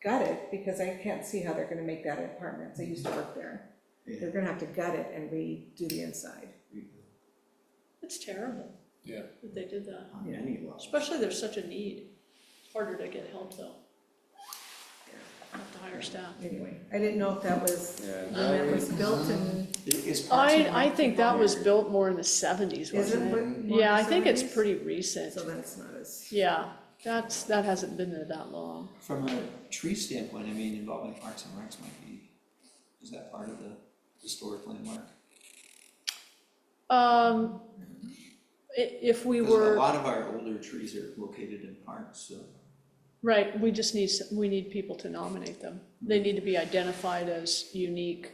gut it, because I can't see how they're gonna make that apartments, I used to work there. Yeah. They're gonna have to gut it and redo the inside. It's terrible. Yeah. That they did that. On many levels. Especially there's such a need. It's harder to get help though. Have to hire staff. Anyway, I didn't know if that was, Yeah. when that was built and, Is Parks and I Rec think that was involved? built more in the 70s, is it? wasn't what, it? more Yeah, I than think it's 70s? pretty recent. So then it's not as, Yeah, that hasn't been there that long. From a tree standpoint, I mean, involving Parks and Recs might be, is that part of the historic landmark? If we Because a were, lot of our older trees are located in parks, so. Right, we need people to nominate them. They need to be identified as unique,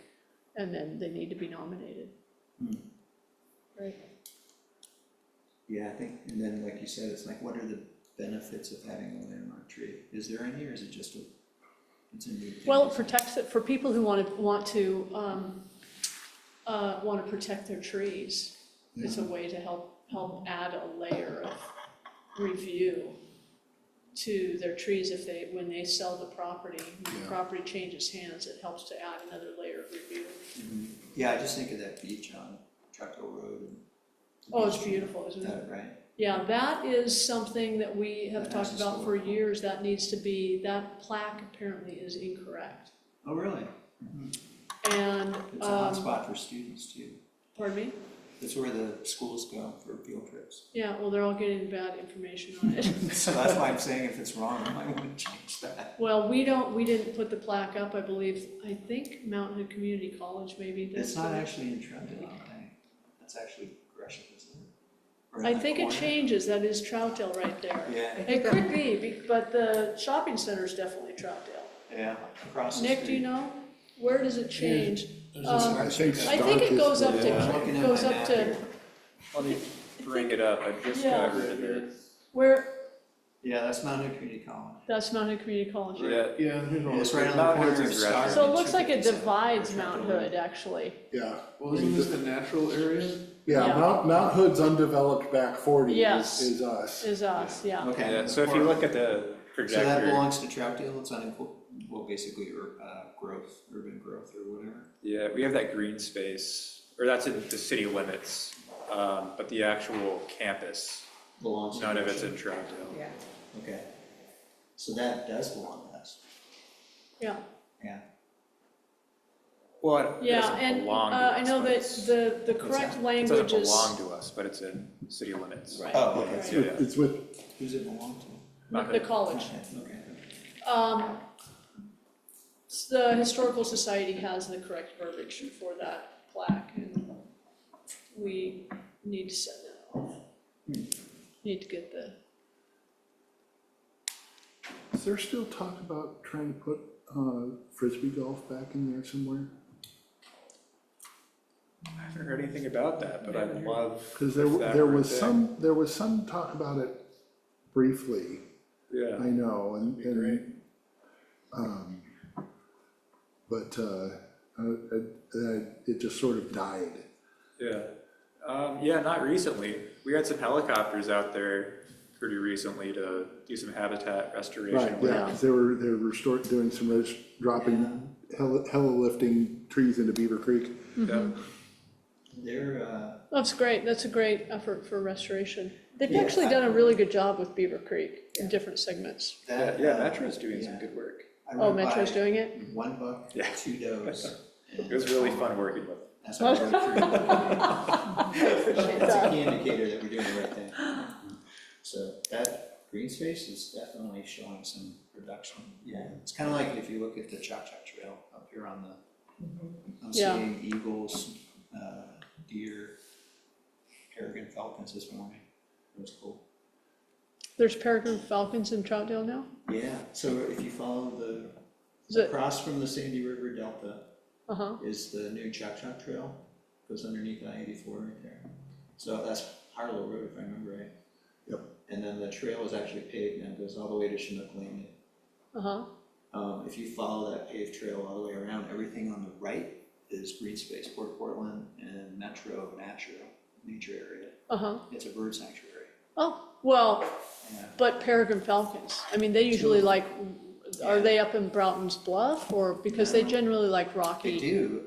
and then they need to be nominated. Right, Yeah, I think, and then like you said, it's like, what are the benefits of having a landmark tree? Is there any, or is it just it's a new thing? well, it protects it, for people who want to protect their trees. It's a way to help add a layer of review to their trees when they sell the property, when the property changes hands, it helps to add another layer of review. Yeah, I just think of that beach on Troutdale Road. And Oh, it's beautiful, isn't it? that, right? Yeah, that is something that we have That talked has about for historical. years. That needs to be, that plaque apparently is incorrect. Oh, really? And, It's a hot spot for students too. pardon me? It's where the schools go for field trips. Yeah, well, they're all getting bad information on it. So that's why I'm saying if it's wrong, I might want to change that. Well, we didn't put the plaque up, I believe, I think Mountain Hood Community College maybe did. It's not actually in Troutdale, I think. That's actually Gresham, isn't it? Or in I that think it corner? changes, that is Troutdale right there. Yeah, It could be, but the shopping center is definitely Troutdale. yeah, across the Nick, do you street. know? Where does it change? I think I think it goes up I'm looking to, at goes my up map to, here. Let me bring it up, I just got rid of it. where, Yeah, that's Mount Hood Community College. that's Mount Hood Community College. Yeah, It's right on the Mount corner Hood's of in Star. Gresham. So it and looks like it 257. divides Troutdale Mount Road. Hood, actually. Yeah, Well, isn't this the natural area? yeah, Yeah. Mount Hood's undeveloped back 40 Yes. is us. Is us, yeah. Okay. Yeah, so if you look at the So that projector, belongs to Troutdale, it's well, basically, growth, urban growth or whatever. yeah, we have that green space, or that's in the city limits, but the actual campus, Belongs to none of it's Gresham. in Troutdale. Yeah. Okay. So that does belong to us. Yeah, Yeah. Well, it yeah, doesn't and belong to I us, know but that it's- the correct It language doesn't is. belong to us, but it's in city limits. Right, Oh, Yeah, okay. it's right. with, it's with, Who's it belong to? Mount The Hood. college. Okay. The Historical Society has the correct verbiage for that plaque, and we need to send that off. Need to get the, is there still talk about trying to put frisbee golf back in there somewhere? I haven't heard anything about that, but I'd love. Because if that there were a was thing. there was some talk about it briefly, Yeah, I know, and, That'd be great. but it just sort of died. yeah. Yeah, not recently. We had some helicopters out there pretty recently to do some habitat restoration Right, work. yeah, 'cause they were doing some dropping, hella lifting trees into Beaver Creek. Yeah. They're, that's great, that's a great effort for restoration. They've Yeah. actually done a really good job with Beaver Creek in different segments. that. Yeah, Metro's doing some yeah. good work. I Oh, went Metro's by doing it? 1 buck, Yeah. 2 does. It was really fun working with them. That's what I wrote through. Appreciate That's a that. key indicator that we're doing the right thing. So that green space is definitely showing some production. Yeah, it's kind of like if you look at the Cha-Cha Trail up here on the, I'm Yeah. seeing eagles, deer, peregrine falcons this morning. It was cool. There's peregrine falcons in Troutdale now? Yeah, so if you follow Is it, across from the Sandy River Delta uh-huh, is the new Cha-Cha Trail, goes underneath I-84 right there. So that's Harlow Road, if I remember right. Yep. And then the trail is actually paved and goes all the way to Chinook Landing. uh-huh, If you follow that paved trail all the way around, everything on the right is green space, Port Portland and Metro nature area. uh-huh. It's a bird sanctuary. Oh, well, Yeah. but peregrine falcons, I mean, they usually like, are Yeah. they up in Broughton's Bluff, or, because they No. generally like They rocky? do,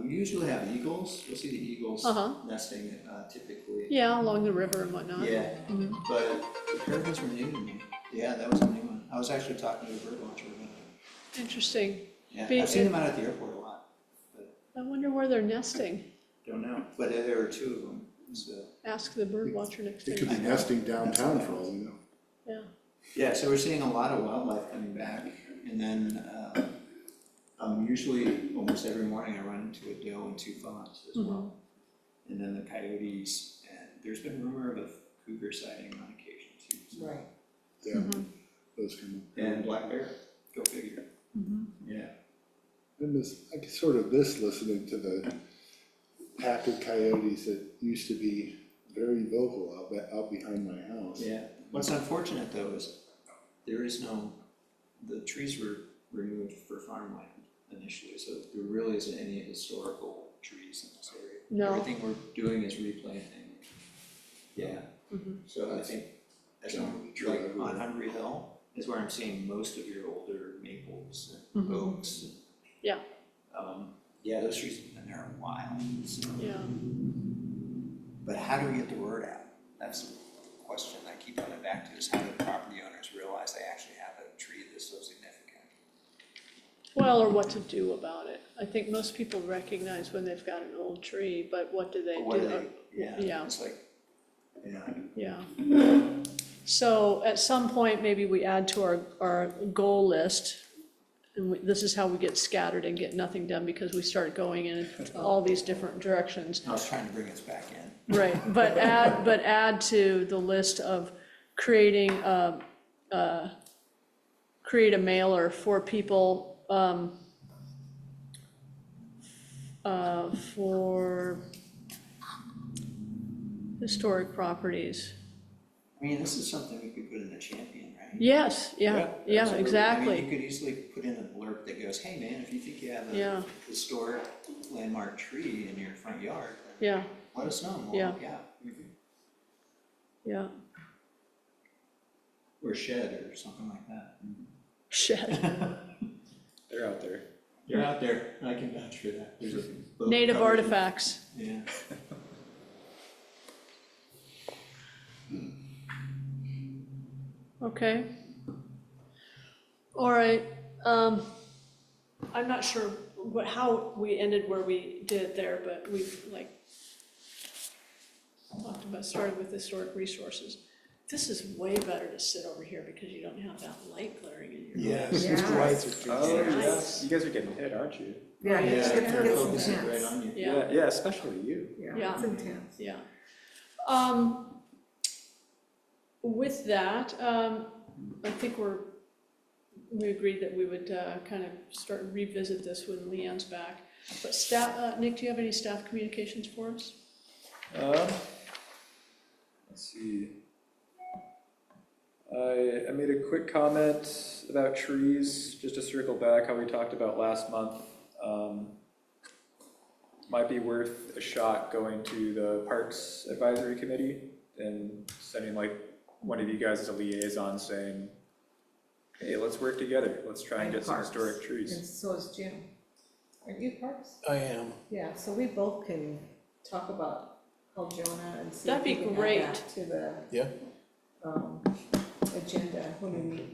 we usually have eagles, you'll see the eagles Uh-huh. nesting typically. Yeah, along the river and whatnot. Yeah, Mhm. but the peregrines were new to me. Yeah, that was a new one. I was actually talking to a bird watcher about it. Interesting. Yeah, Be- I've seen them out at the airport a lot, but I wonder where they're nesting. don't know. But there were 2 of them, so. Ask the bird watcher next It could time. be nesting downtown for all we know. Yeah, Yeah, so we're seeing a lot of wildlife coming back, and then, usually, almost every morning I run into a doe and 2 fawns as well. And then the coyotes, and there's been rumor of a cougar sighting on occasion too. So Right. Yeah, Mhm. those kind of. And black bear, go figure. Yeah. And this, I guess sort of this, listening to the pack of coyotes that used to be very vocal out behind my house. Yeah, what's unfortunate though is there is no, the trees were removed for farmland initially, so there really isn't any historical trees in this area. No. Everything we're doing is replanting. Yeah, so I think, as Generally true like everywhere. on Hungry Hill is where I'm seeing most of your older maples and oaks. And, Yeah. yeah, those trees have been there a while, so. Yeah, But how do we get the word out? That's the question I keep coming back to, is how do property owners realize they actually have a tree that's so significant? well, or what to do about it. I think most people recognize when they've got an old tree, but what do they do? What do they, yeah, Yeah. it's like, yeah. Yeah. So at some point, maybe we add to our goal list, and this is how we get scattered and get nothing done, because we start going in all these different directions. I was trying to bring us back in. Right, but add to the list of create a mailer for people, for historic properties. I mean, this is something we could put in the Champion, right? Yes, yeah, absolutely. I exactly. mean, you could easily put in a blurb that goes, hey man, if you think you have Yeah. a historic landmark tree in your front yard, Yeah, let us know, and we'll Yeah. help you out. yeah, Or shed or something like that. shed. They're out there. You're out there, I can vouch for that. There's a boat Native covered in- artifacts. Yeah. Okay. All right, I'm not sure how we ended where we did there, but we've like talked about, started with historic resources. This is way better to sit over here because you don't have that light glaring in your Yes, Yeah. the lights are too Oh, bright. Nice. You guys are getting hit, aren't you? Yeah, it's Yeah, gets focus it right intense. on you. Yeah, Yeah, especially you. Yeah, Yeah. it's intense. yeah. With that, I think we agreed that we would kind of start revisit this when Leanne's back. But staff, Nick, do you have any staff communications for us? Let's see. I made a quick comment about trees, just to circle back how we talked about last month. Might be worth a shot going to the Parks Advisory Committee and sending like one of you guys as a liaison saying, hey, let's work together, let's try and get some Parks. historic And trees. so is Jim. Aren't you Parks? I am. Yeah, so we both can talk about how Jonah and see if That'd we be can great. add that to the Yeah. agenda when we meet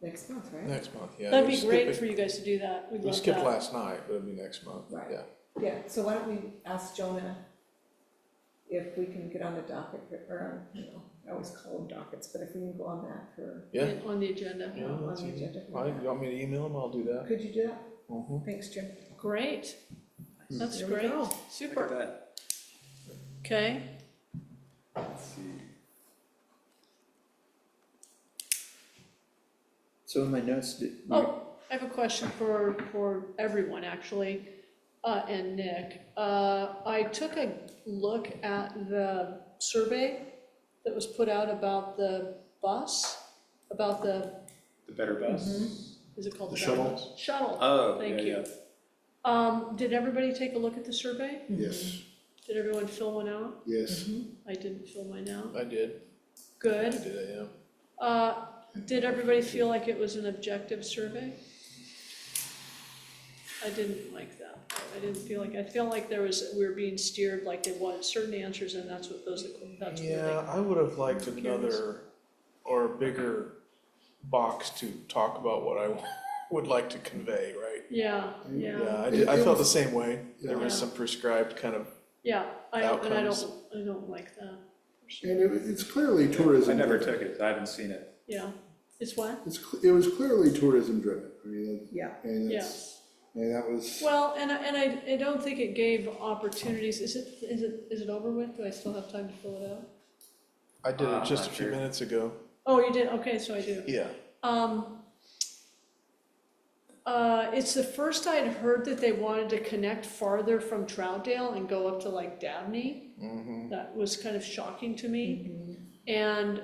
next month, right? Next month, yeah. That'd We're be great skipping- for you guys to do that. We'd We love skipped that. last night, but it'll be next month, Right. yeah. Yeah, so why don't we ask Jonah if we can get on the docket, or, you know, I always call them dockets, but if we can go on that for, Yeah. On the agenda. Yeah, on that's the easy. agenda. You want me to email them? I'll do that. Could you do that? Mhm. Thanks, Jim. Great. That's There we great. go. Look at Super. that. Okay. Let's see. So in my notes, Oh, I have a question for everyone, actually, and Nick. I took a look at the survey that was put out about the bus, about the, The better bus. is it called the The better shuttle? bus? Shuttle. Oh, Thank yeah, you. yeah. Did everybody take a look at the survey? Yes, Did everyone fill one out? yes. I didn't fill mine out. I did. I Good. did, yeah. Did everybody feel like it was an objective survey? I didn't like that. I feel like we were being steered, like they wanted certain answers and that's what that's where Yeah, I would have liked another or bigger box to talk about what I would like to convey, right? yeah. I felt the same way. There was Yeah. some prescribed kind of, Yeah, I Outcomes. don't like that. And it's clearly tourism. I never driven. took it, I haven't seen it. Yeah, it's what? It was clearly tourism driven, I mean, Yeah. and Yeah. it's, and that was, Well, and I don't think it gave opportunities. Is it over with? Do I still have time to fill it out? I did it just Not a few sure. minutes ago. Oh, you did, okay, so I do. Yeah. It's the first I'd heard that they wanted to connect farther from Troutdale and go up to like Dabney. That was kind of shocking to me. And,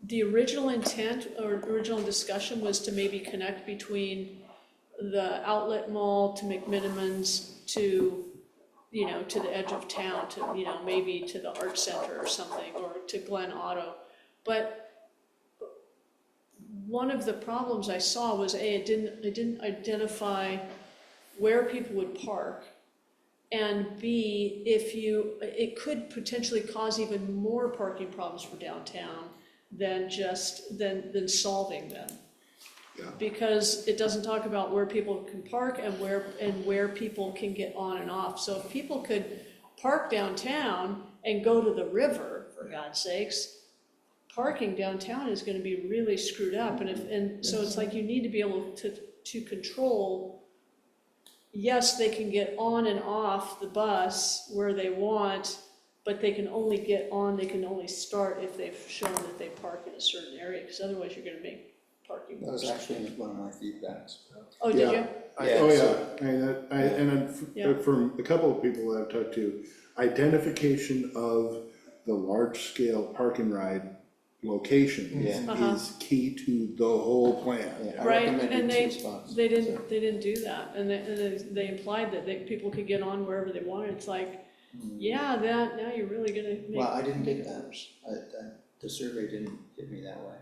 the original intent or original discussion was to maybe connect between the outlet mall to McMinimans to, you know, to the edge of town, to, you know, maybe to the art center or something, or to Glen Auto. But one of the problems I saw was it didn't identify where people would park. And B, it could potentially cause even more parking problems for downtown than solving them. Yeah. Because it doesn't talk about where people can park and where people can get on and off. So if people could park downtown and go to the river, for God's sakes, parking downtown is gonna be really screwed up, and so it's like you need to be able to control, yes, they can get on and off the bus where they want, but they can only get on, they can only start if they've shown that they park in a certain area, because otherwise you're gonna make parking That was worse. actually one of my feedbacks. Oh, did Yeah. you? Oh, so- yeah, Yeah. from a couple of people that I've talked to, identification of the large-scale park and ride locations Yeah. is key to the whole plan. Yeah, I Right, recommended and 2 spots. They didn't do that, and they implied that people could get on wherever they wanted. It's like, yeah, now you're really gonna make. Well, I didn't get that. The survey didn't hit me that way.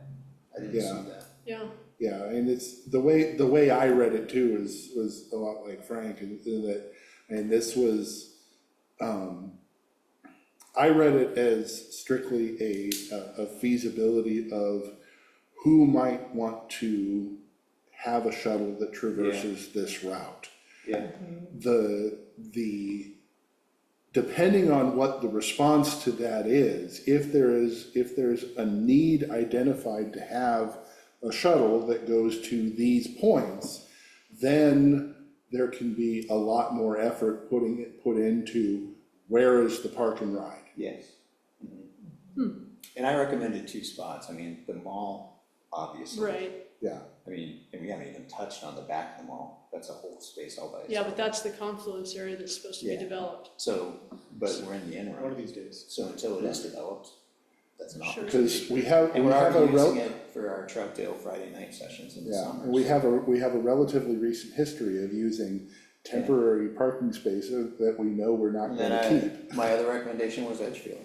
I didn't see Yeah. that. Yeah, Yeah, and it's, the way I read it too was a lot like Frank, in that, and this was, I read it as strictly a feasibility of who might want to have a shuttle that traverses this route. Yeah. Depending on what the response to that is, if there's a need identified to have a shuttle that goes to these points, then there can be a lot more effort put into where is the park and ride. Yes. And I recommended 2 spots. I mean, the mall, obviously. right. Yeah, I mean, and we haven't even touched on the back of the mall. That's a whole space all by itself. Yeah, but that's the confluence area that's supposed to be Yeah. developed. So, but we're in the interim. One of these days. So until it is developed, that's an Sure. opportunity. because we have And we're a already using rel- it for our Troutdale Friday night sessions in the yeah, summer. and we have a relatively recent history of using temporary parking spaces that we know we're not And gonna then keep. my other recommendation was Edgefield.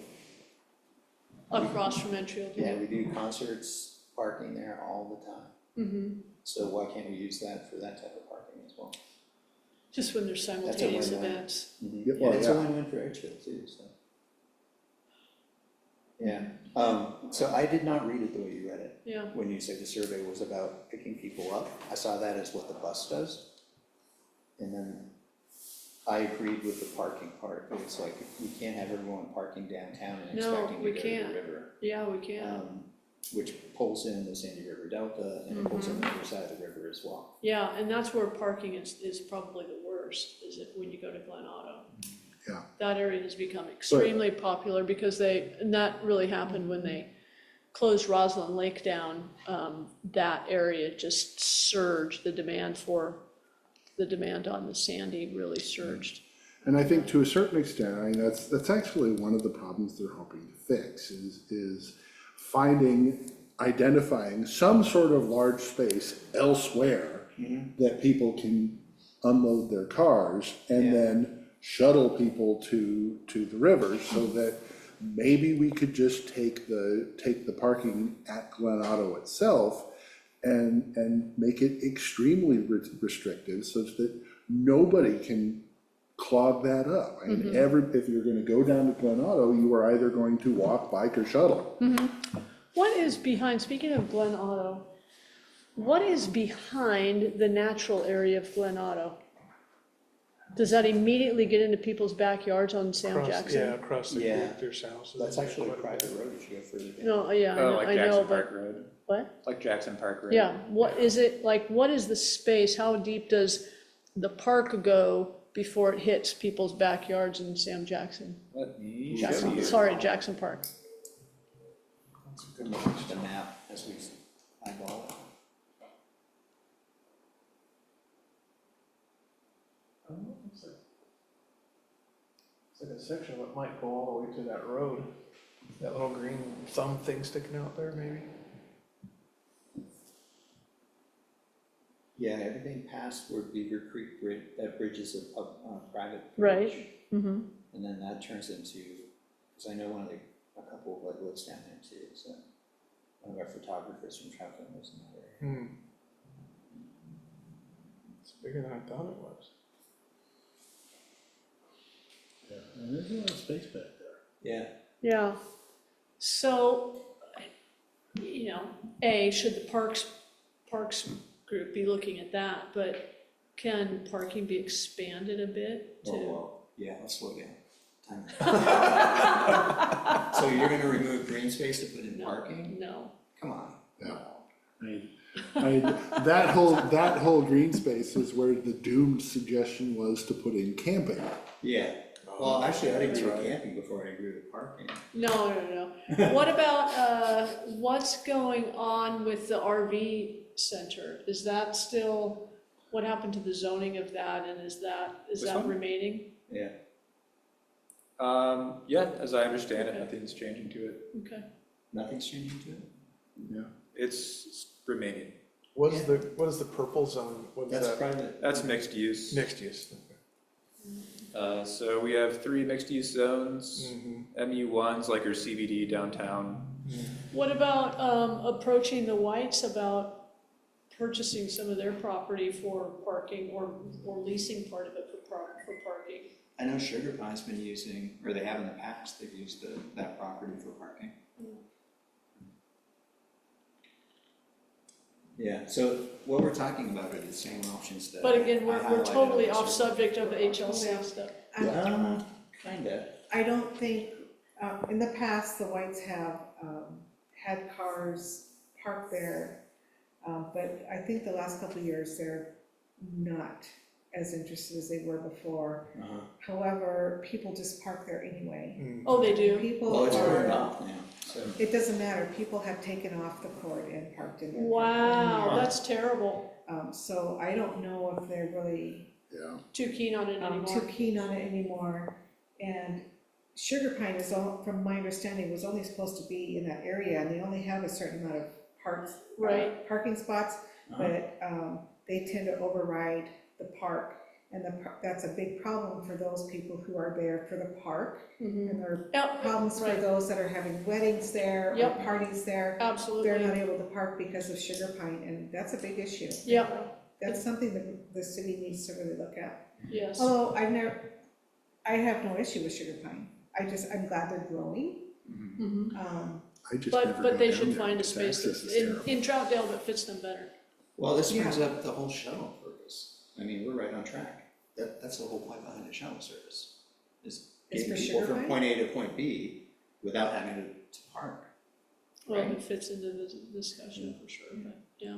Across from Enfield, Yeah, we do concerts, parking there all the time. Mm-hmm. So why can't we use that for that type of parking as well? Just when there's That's a simultaneous win-win. events. Yeah, And well, it's a yeah. win-win for Edgefield too, so. Yeah, so I did not read it the way you read it. Yeah, When you said the survey was about picking people up, I saw that as what the bus does. And then I agreed with the parking part. It's like, we can't have everyone parking downtown and No, expecting we to go to can't. the river. yeah, we can. Which pulls in the Sandy River Delta and it pulls in the other side of the river as well. Yeah, and that's where parking is probably the worst, is it when you go to Glen Auto. Yeah. That area has become extremely popular because and that really happened when they closed Roslyn Lake down. That area just surged, the demand on the Sandy really surged. And I think to a certain extent, I mean, that's actually one of the problems they're hoping to fix is identifying some sort of large space elsewhere that people can unload their cars and Yeah. then shuttle people to the river so that maybe we could just take the parking at Glen Auto itself and make it extremely restrictive such that nobody can clog that up. I mean, if you're gonna go down to Glen Auto, you are either going to walk, bike, or shuttle. What is behind, speaking of Glen Auto, what is behind the natural area of Glen Auto? Does that immediately get into people's backyards on Sam Yeah, Jackson? across the Yeah. creek, there's houses. That's actually a quite bit. private road if you go further down. No, yeah, Oh, like I know, Jackson but, Park Road, what? like Jackson Park Road. Yeah, what is it, like, what is the space, how deep does the park go before it hits people's backyards in Sam Jackson? Let me show Jackson, you. sorry, Jackson Park. It's a good Look one. at the map as we eyeball it. Oh, it's like a section that might go all the way to that road. That little green thumb thing sticking out there, maybe? Yeah, everything past where Beaver Creek Bridge, that bridge is a private Right. bridge. Mm-hmm. And then that turns into, because I know a couple of like lives down there too, so one of our photographers from Troutdale lives in that area. It's bigger than I thought it was. Yeah, and there's a lot of space back there. Yeah, Yeah. So, you know, should the parks group be looking at that, but can parking be expanded a bit to? well, yeah, let's slow down. Time. So you're gonna remove green space to put in No, parking? No. Come on. Yeah. I mean, that whole green space is where the doomed suggestion was to put in camping. Yeah, well, actually, I'd agree with camping before I agree with parking. No. What about, what's going on with the RV center? Is that still, what happened to the zoning of that, and is that This one? remaining? Yeah, Yeah, as I understand it, Okay. nothing's changing to it. Okay. nothing's changing to it? Yeah. It's remaining. What is the purple zone? What is That's that? private. That's mixed use. Mixed use. So we have 3 mixed use zones. Mm-hmm. MU1's like our CBD downtown. What about, approaching the Whites about purchasing some of their property for parking, or leasing part of it for parking? I know Sugar Pine's been using, or they have in the past, they've used that property for parking. Yeah, so what we're talking about are the same options that. But again, I we're highlighted totally on off the subject of HLC stuff. Kinda. I don't think, in the past, the Whites have had cars parked there, but I think the last couple of years, they're not as interested as they were before. However, people just park there anyway. Oh, they do? People Well, it's are, turned off now, so. it doesn't matter, people have taken off the court and parked in there. Wow, that's terrible. So I don't know if they're really Yeah. Too keen on it too anymore. keen on it anymore. And Sugar Pine is all, from my understanding, was only supposed to be in that area, and they only have a certain amount of Right. parking spots, but they tend to override the park. And that's a big problem for those people who are there for the park. Mhm. And there are Yep, problems for right. those that are having weddings there or Yep. parties there. Absolutely. They're not able to park because of Sugar Pine, and that's a big issue. Yep, That's something that the city needs to really look at. yes. Although I have no issue with Sugar Pine. I'm glad they're growing. Mhm. I just never But go they down should there find a because space access that's is terrible. in Troutdale that fits them better. Well, this brings Yeah. up the whole shuttle purpose. I mean, we're right on track. That's the whole point behind the shuttle service, is Is getting for people Sugar from Pine? point A to point B without having to park. Well, Right. it fits into the discussion for sure, but, yeah.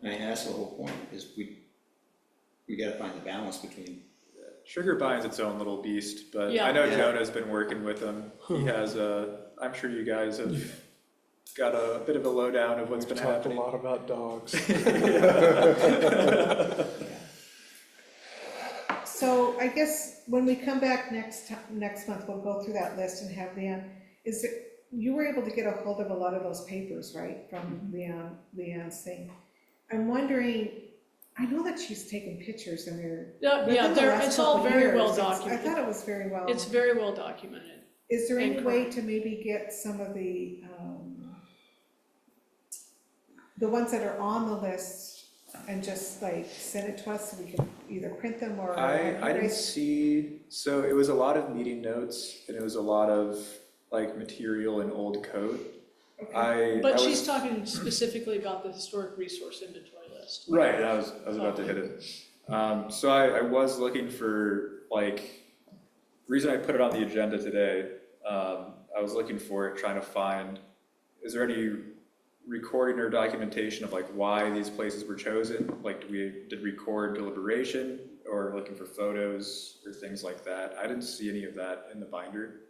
I mean, that's the whole point, is we gotta find the balance between, Sugar Pine's its own little beast, but Yeah. I know Yeah. Jonah's been working with him. He has I'm sure you guys have got a bit of a lowdown of what's We've been talked happening. a lot about dogs. So I guess when we come back next month, we'll go through that list and have you were able to get a hold of a lot of those papers, right, from Leon's thing? I'm wondering, I know that she's taken pictures and Yeah, within the last it's all couple very years, well I documented. thought it was very well. It's very well documented. Is there any and way correct. to maybe get some of the ones that are on the list and just like send it to us so we can either print them or? I didn't see, so it was a lot of meeting notes and it was a lot of like material and old code. Okay. But I she's was- talking specifically about the historic resource inventory list. Right, I was about to hit it. So I was looking for, like, the reason I put it on the agenda today, I was looking for it, trying to find, is there any recording or documentation of like why these places were chosen? Like, did we record deliberation, or looking for photos or things like that? I didn't see any of that in the binder.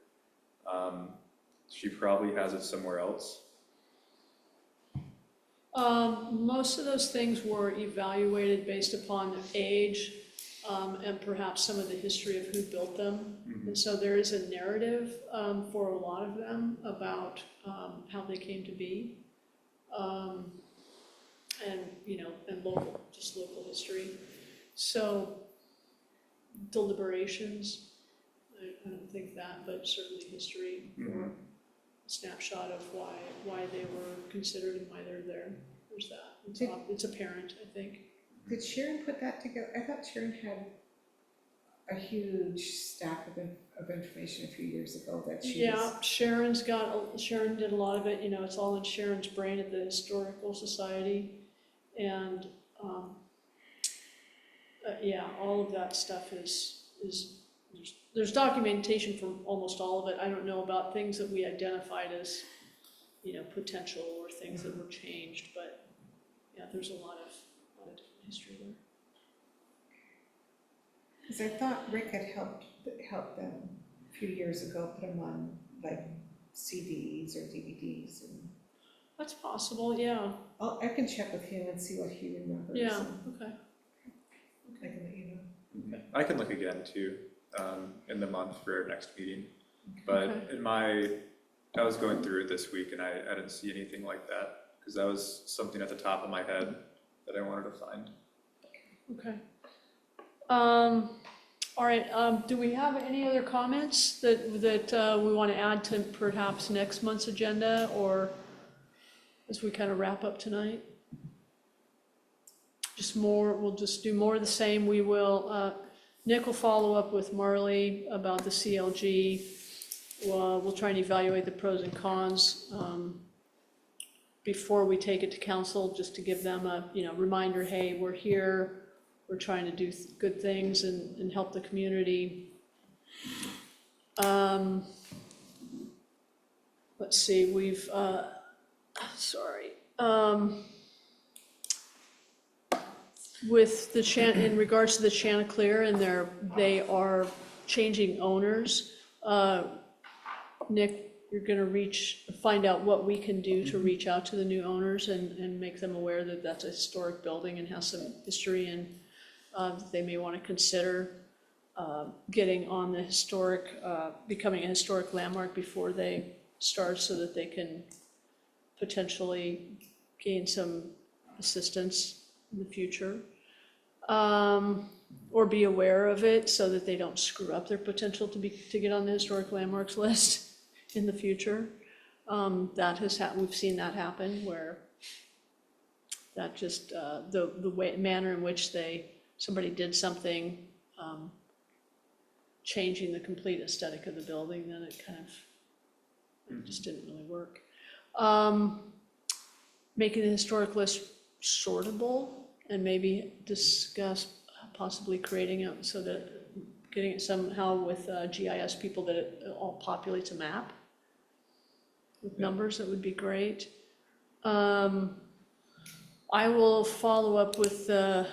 She probably has it somewhere else. Most of those things were evaluated based upon age, and perhaps some of the history of who built them. And so there is a narrative, for a lot of them about, how they came to be. And, and just local history. So deliberations, I don't think that, but certainly history, or a snapshot of why they were considered and why they're there. There's that. It's apparent, I think. Did Sharon put that together? I thought Sharon had a huge stack of information a few years ago that she was. Yeah, Sharon did a lot of it, it's all in Sharon's brain at the Historical Society. And, yeah, all of that stuff is there's documentation from almost all of it. I don't know about things that we identified as, potential or things that were changed, but yeah, there's a lot of different history there. Because I thought Rick had helped them a few years ago, put them on like CDs or DVDs, and That's possible, yeah, I can check with him and see what he remembers. yeah, and okay. I can let you know. I can look again too, in the month for our next meeting. But Okay. I was going through it this week and I didn't see anything like that, because that was something at the top of my head that I wanted to find. Okay. All right, do we have any other comments that we want to add to perhaps next month's agenda, or as we kind of wrap up tonight? We'll just do more of the same. We will, Nick will follow up with Marley about the CLG. We'll try and evaluate the pros and cons before we take it to council, just to give them a, reminder, hey, we're here, we're trying to do good things and help the community. Let's see, we've, with the in regards to the Chanticleer, and they are changing owners. Nick, you're gonna find out what we can do to reach out to the new owners and make them aware that that's a historic building and has some history, and they may want to consider getting on the becoming a historic landmark before they start, so that they can potentially gain some assistance in the future, or be aware of it so that they don't screw up their potential to get on the historic landmarks list in the future. We've seen that happen, where that just the manner in which somebody did something, changing the complete aesthetic of the building, then it kind of just didn't really work. Making the historic list sortable, and maybe discuss possibly creating it so that getting it somehow with GIS people, that it all populates a map with numbers. That would be great. I will follow up with the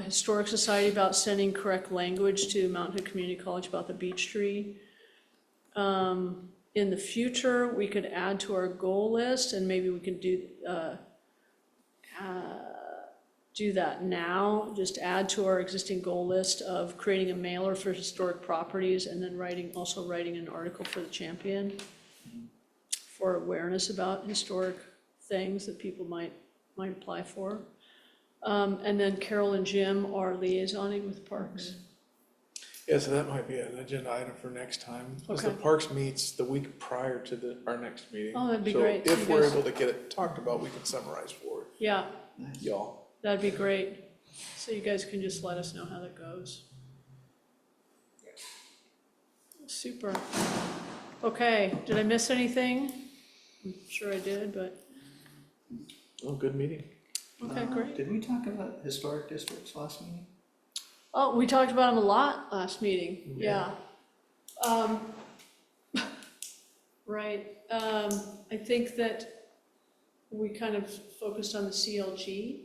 Historic Society about sending correct language to Mountain Hood Community College about the beech tree. In the future, we could add to our goal list, and maybe we can do that now, just add to our existing goal list of creating a mailer for historic properties, and then also writing an article for the Champion for awareness about historic things that people might apply for. And then Carol and Jim are liaisoning with parks. Yeah, so that might be an agenda item for next time, because the Okay. Parks meets the week prior to our next meeting. Oh, that'd be great. So So if you we're guys- able to get it talked about, we can summarize for Yeah, y'all. that'd be great. So you guys can just let us know how that goes. Super. Okay, did I miss anything? I'm sure I did, but, Oh, good meeting. okay, great. Did we talk about historic districts last meeting? Oh, we talked about them a lot last meeting, yeah. Right, I think that we kind of focused on the CLG.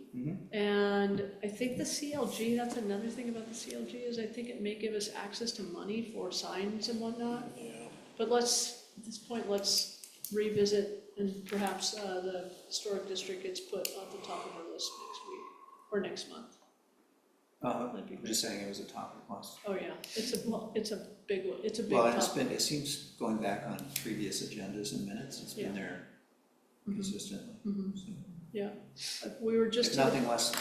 And I think the CLG, that's another thing about the CLG, is I think it may give us access to money for signs and whatnot. Yeah. But at this point, let's revisit, and perhaps the historic district gets put at the top of our list next week, or next month. That'd be I'm great. just saying it was a topic last. Oh, yeah, it's a big one, it's a big Well, and it's topic. been, it seems going back on previous agendas and minutes, it's Yeah. been there Mhm. consistently. Mhm. So, Yeah, we were just. if nothing less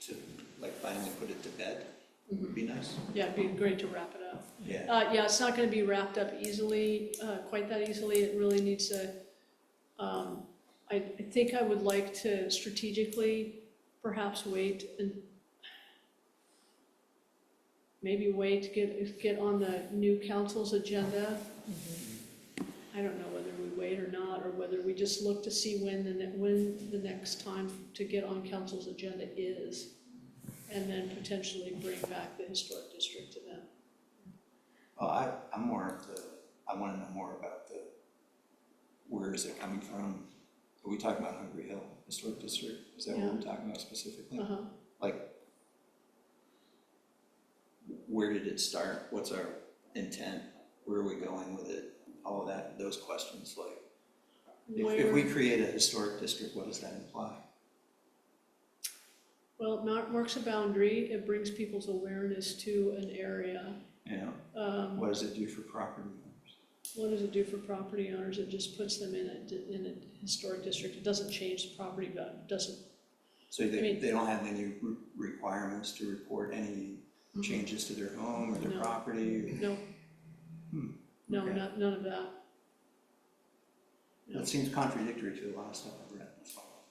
to like finally put it to bed, would be nice. Yeah, it'd be great to wrap it up. Yeah, Yeah, it's not gonna be wrapped up easily, quite that easily, it really needs to, I think I would like to strategically perhaps wait and maybe wait to get on the new council's agenda. I don't know whether we wait or not, or whether we just look to see when the next time to get on council's agenda is, and then potentially bring back the historic district to them. well, I'm more of the, I wanna know more about the, where is it coming from? Are we talking about Hungry Hill Historic District? Is that what we're talking about specifically? Uh-huh. Like, where did it start? What's our intent? Where are we going with it? All of that, those questions, like, if we create a historic district, what does that imply? Well, it marks a boundary, it brings people's awareness to an area. You know, what does it do for property owners? What does it do for property owners? It just puts them in a historic district. It doesn't change the property value, doesn't. So they, I mean- they don't have any requirements to report any changes to their home or their No. property? No. Hmm, No, okay. none of that. No. That seems contradictory to a lot of stuff I've read, that's all.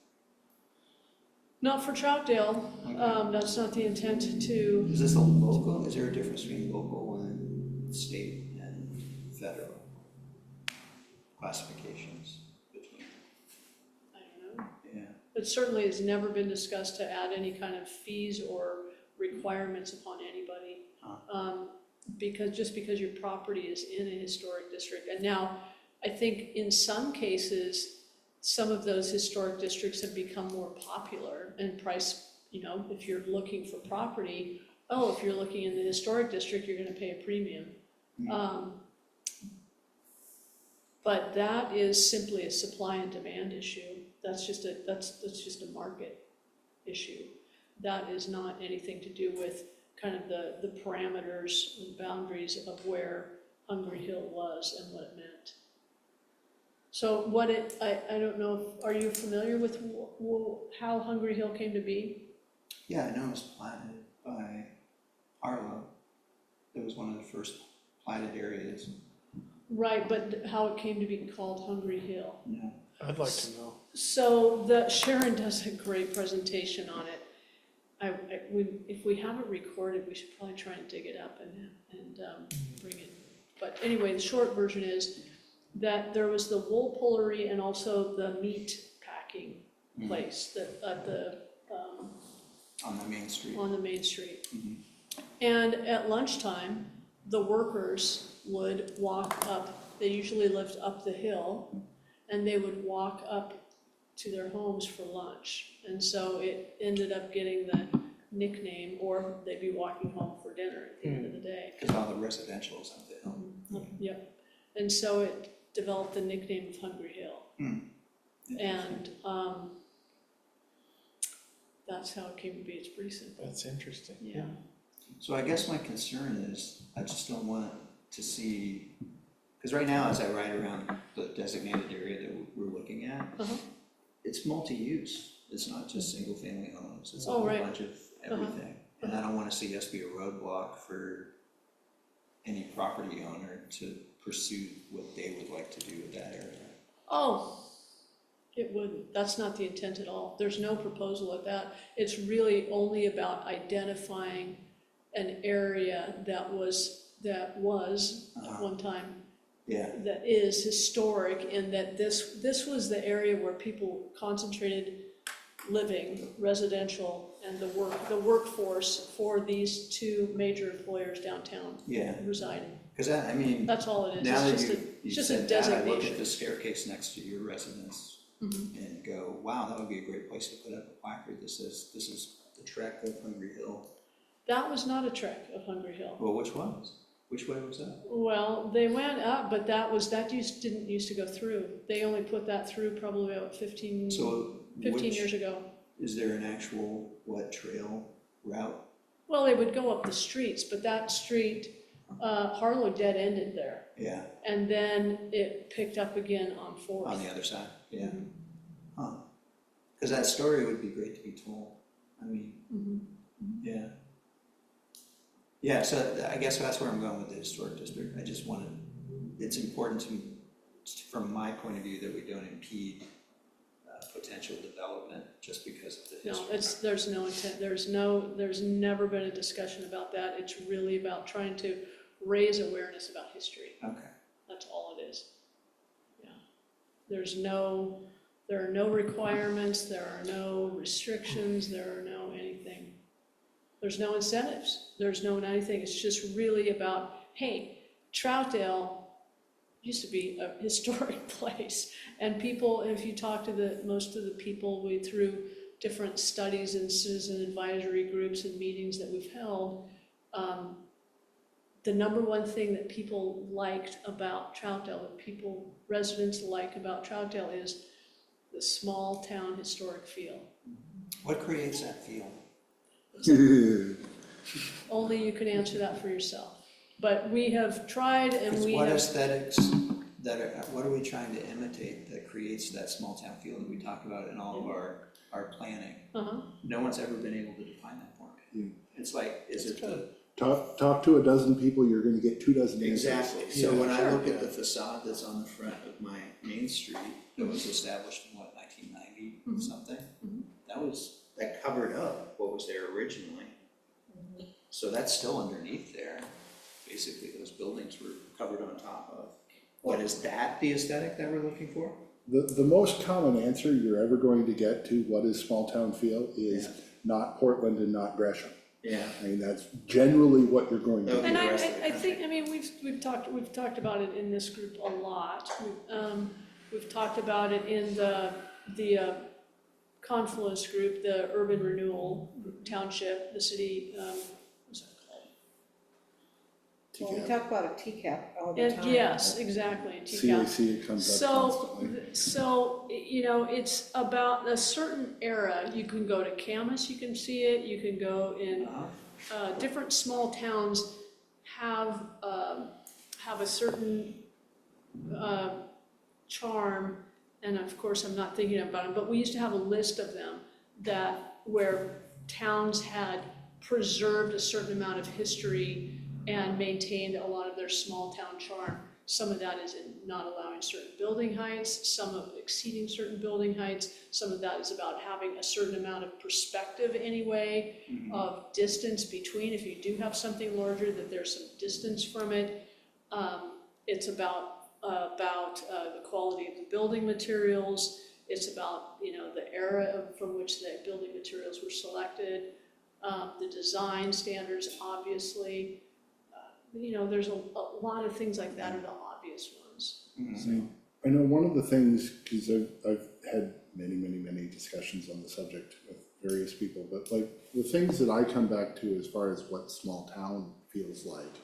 Not for Troutdale, Okay. that's not the intent to, Is this a local, is there a difference between local and state and federal classifications between? I don't know. Yeah, It certainly has never been discussed to add any kind of fees or requirements upon anybody. Just because your property is in a historic district. And now, I think in some cases, some of those historic districts have become more popular and price, if you're looking for property, if you're looking in the historic district, you're gonna pay a premium. But that is simply a supply and demand issue. That's just a market issue. That is not anything to do with kind of the parameters and boundaries of where Hungry Hill was and what it meant. So I don't know, are you familiar with how Hungry Hill came to be? yeah, I know it was platted by Arlo. It was one of the first platted areas, Right, but how it came to be called Hungry Hill. yeah. I'd like to know. So Sharon does a great presentation on it. If we have it recorded, we should probably try and dig it up and bring it. But anyway, the short version is that there was the wool pullery and also the meat packing place On the main street. on the main street. Mhm. And at lunchtime, the workers would walk up, they usually lived up the hill, and they would walk up to their homes for lunch. And so it ended up getting the nickname, or they'd be walking home for dinner at the end of the day. Because all the residential's up the hill. Yep. And so it developed the nickname of Hungry Hill. And that's how it came to be. It's pretty simple. That's interesting. Yeah. So I guess my concern is, I just don't want to see, because right now, as I ride around the designated area that we're looking at, Uh-huh. it's multi-use. It's not just single-family homes, it's a Oh, whole right. bunch of everything. And I don't want to see us be a roadblock for any property owner to pursue what they would like to do with that area. Oh, it wouldn't. That's not the intent at all. There's no proposal of that. It's really only about identifying an area that was at one time, Yeah, that is historic, in that this was the area where people concentrated living, residential, and the workforce for these two major employers downtown yeah, residing. because I mean, That's all it is. now that It's you just a said that, I look at designation. the staircase next to your residence and go, wow, that would be a great place to put up a placard that says, this is the trek of Hungry Hill. That was not a trek of Hungry Hill. Well, which was? Which way was that? Well, they went up, but didn't used to go through. They only put that through probably about 15 So 15 years ago. is there an actual, trail route? Well, they would go up the streets, but that street, Harlow dead ended there. Yeah, And then it picked up again on Fourth. on the other side, yeah. Huh. Cause that story would be great to be told. I mean, Mhm. yeah. Yeah, so I guess that's where I'm going with the historic district. I just wanted, it's important to me, from my point of view, that we don't impede potential development just because of the No, history. there's no intent, there's never been a discussion about that. It's really about trying to raise awareness about history. Okay, That's all it is. Yeah. There are no requirements, there are no restrictions, there are no anything. There's no incentives, there's no anything. It's just really about, hey, Troutdale used to be a historic place. And people, if you talk to most of the people through different studies and citizen advisory groups and meetings that we've held, the number one thing that people liked about Troutdale, that residents like about Troutdale, is the small town historic feel. what creates that feel? Only you can answer that for yourself. But we have tried and 'Cause we what have. aesthetics what are we trying to imitate that creates that small town feel that we talk about in all of our planning? Uh-huh. No one's ever been able to define that for me. It's like, is it the? Talk to a dozen people, you're gonna get 2 dozen answers. Exactly, so when I Sure. look at the facade that's on the front of my main street, that was established in 1990 Mhm. something? Mhm. That covered up what was there originally. So that's still underneath there, basically those buildings were covered on top of. What is that, the aesthetic that we're looking for? The most common answer you're ever going to get to what is small town feel is Yeah. not Portland and not Gresham. Yeah. I mean, that's generally what you're going to Okay. get. And the rest of the I think, I mean, we've talked about it in this group a lot. We've talked about it in the Confluence group, the Urban Renewal Township, the city, what's that called? Well, we talk about a TCAP all the And time. yes, exactly, TCAP. CAC, it comes up constantly. So, it's about a certain era. You can go to Camas, you can see it, you can go in, different small towns have a certain, charm, and of course, I'm not thinking about them, but we used to have a list of them where towns had preserved a certain amount of history and maintained a lot of their small town charm. Some of that is in not allowing certain building heights, some of exceeding certain building heights, some of that is about having a certain amount of perspective anyway, of distance between, if you do have something larger, that there's some distance from it. It's about the quality of the building materials, it's about, the era from which the building materials were selected, the design standards, obviously. There's a lot of things like that are the obvious ones. I know one of the things, because I've had many discussions on the subject with various people, but like the things that I come back to as far as what small town feels like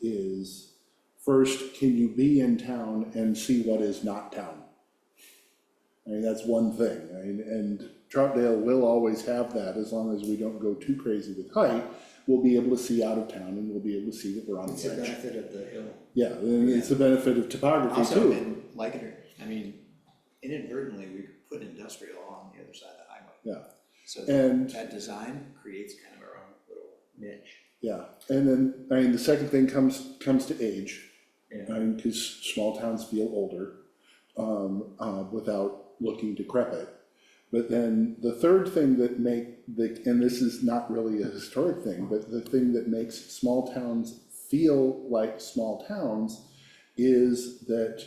is, first, can you be in town and see what is not town? I mean, that's one thing, and Troutdale will always have that as long as we don't go too crazy with height. We'll be able to see out of town and we'll be able to see that we're on It's the the edge. benefit of the hill. Yeah, and it's the benefit of topography Also, too. in Leicester, inadvertently, we put industrial on the other side of the highway. Yeah. So And- that design creates kind of our own little niche. Yeah, and then, the second thing comes to age. Yeah. Because small towns feel older, without looking decrepit. But then the third thing and this is not really a historic thing, but the thing that makes small towns feel like small towns is that,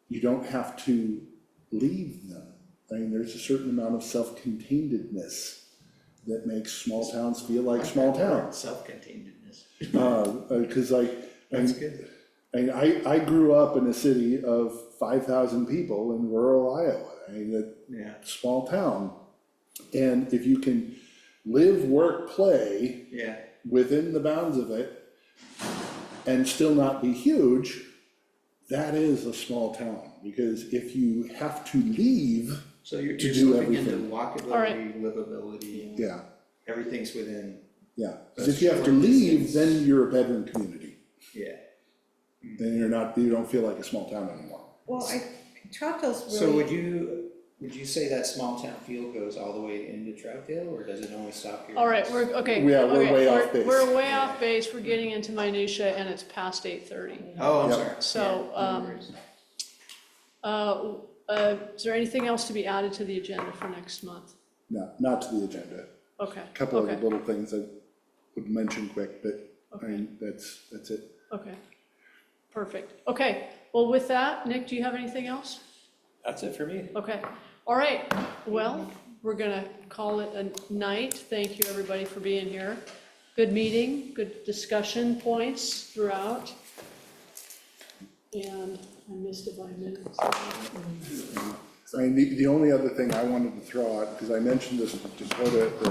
you don't have to leave them. I mean, there's a certain amount of self-containedness that makes small towns feel like small towns. Self-containedness. Because That's good. I grew up in a city of 5,000 people in rural Iowa. Yeah. Small town. And if you can live, work, play Yeah. within the bounds of it, and still not be huge, that is a small town, because if you have to leave, So you're To you're do slipping into everything. walkability, livability, yeah, everything's within, yeah. 'Cause if you have to leave, then you're a bedroom community, yeah. then you're not, you don't feel like a small town anymore. Well, Troutdale's really. So would you say that small town feel goes all the way into Troutdale, or does it only stop here? All right, okay. Yeah, we're okay, way off base. We're way off base, we're getting into minutia, and it's past 8:30. Oh, I'm Yep. sorry. So, Yeah, no worries. Is there anything else to be added to the agenda for next month? No, not to the agenda. Okay, A couple okay, of little things I would mention quick, but I okay, mean, that's it. okay. Perfect. Okay, well, with that, Nick, do you have anything else? That's it for me. Okay, all right, well, we're gonna call it a night. Thank you, everybody, for being here. Good meeting, good discussion points throughout. And I missed it by a minute. I mean, the only other thing I wanted to throw out, because I mentioned this to Dakota at the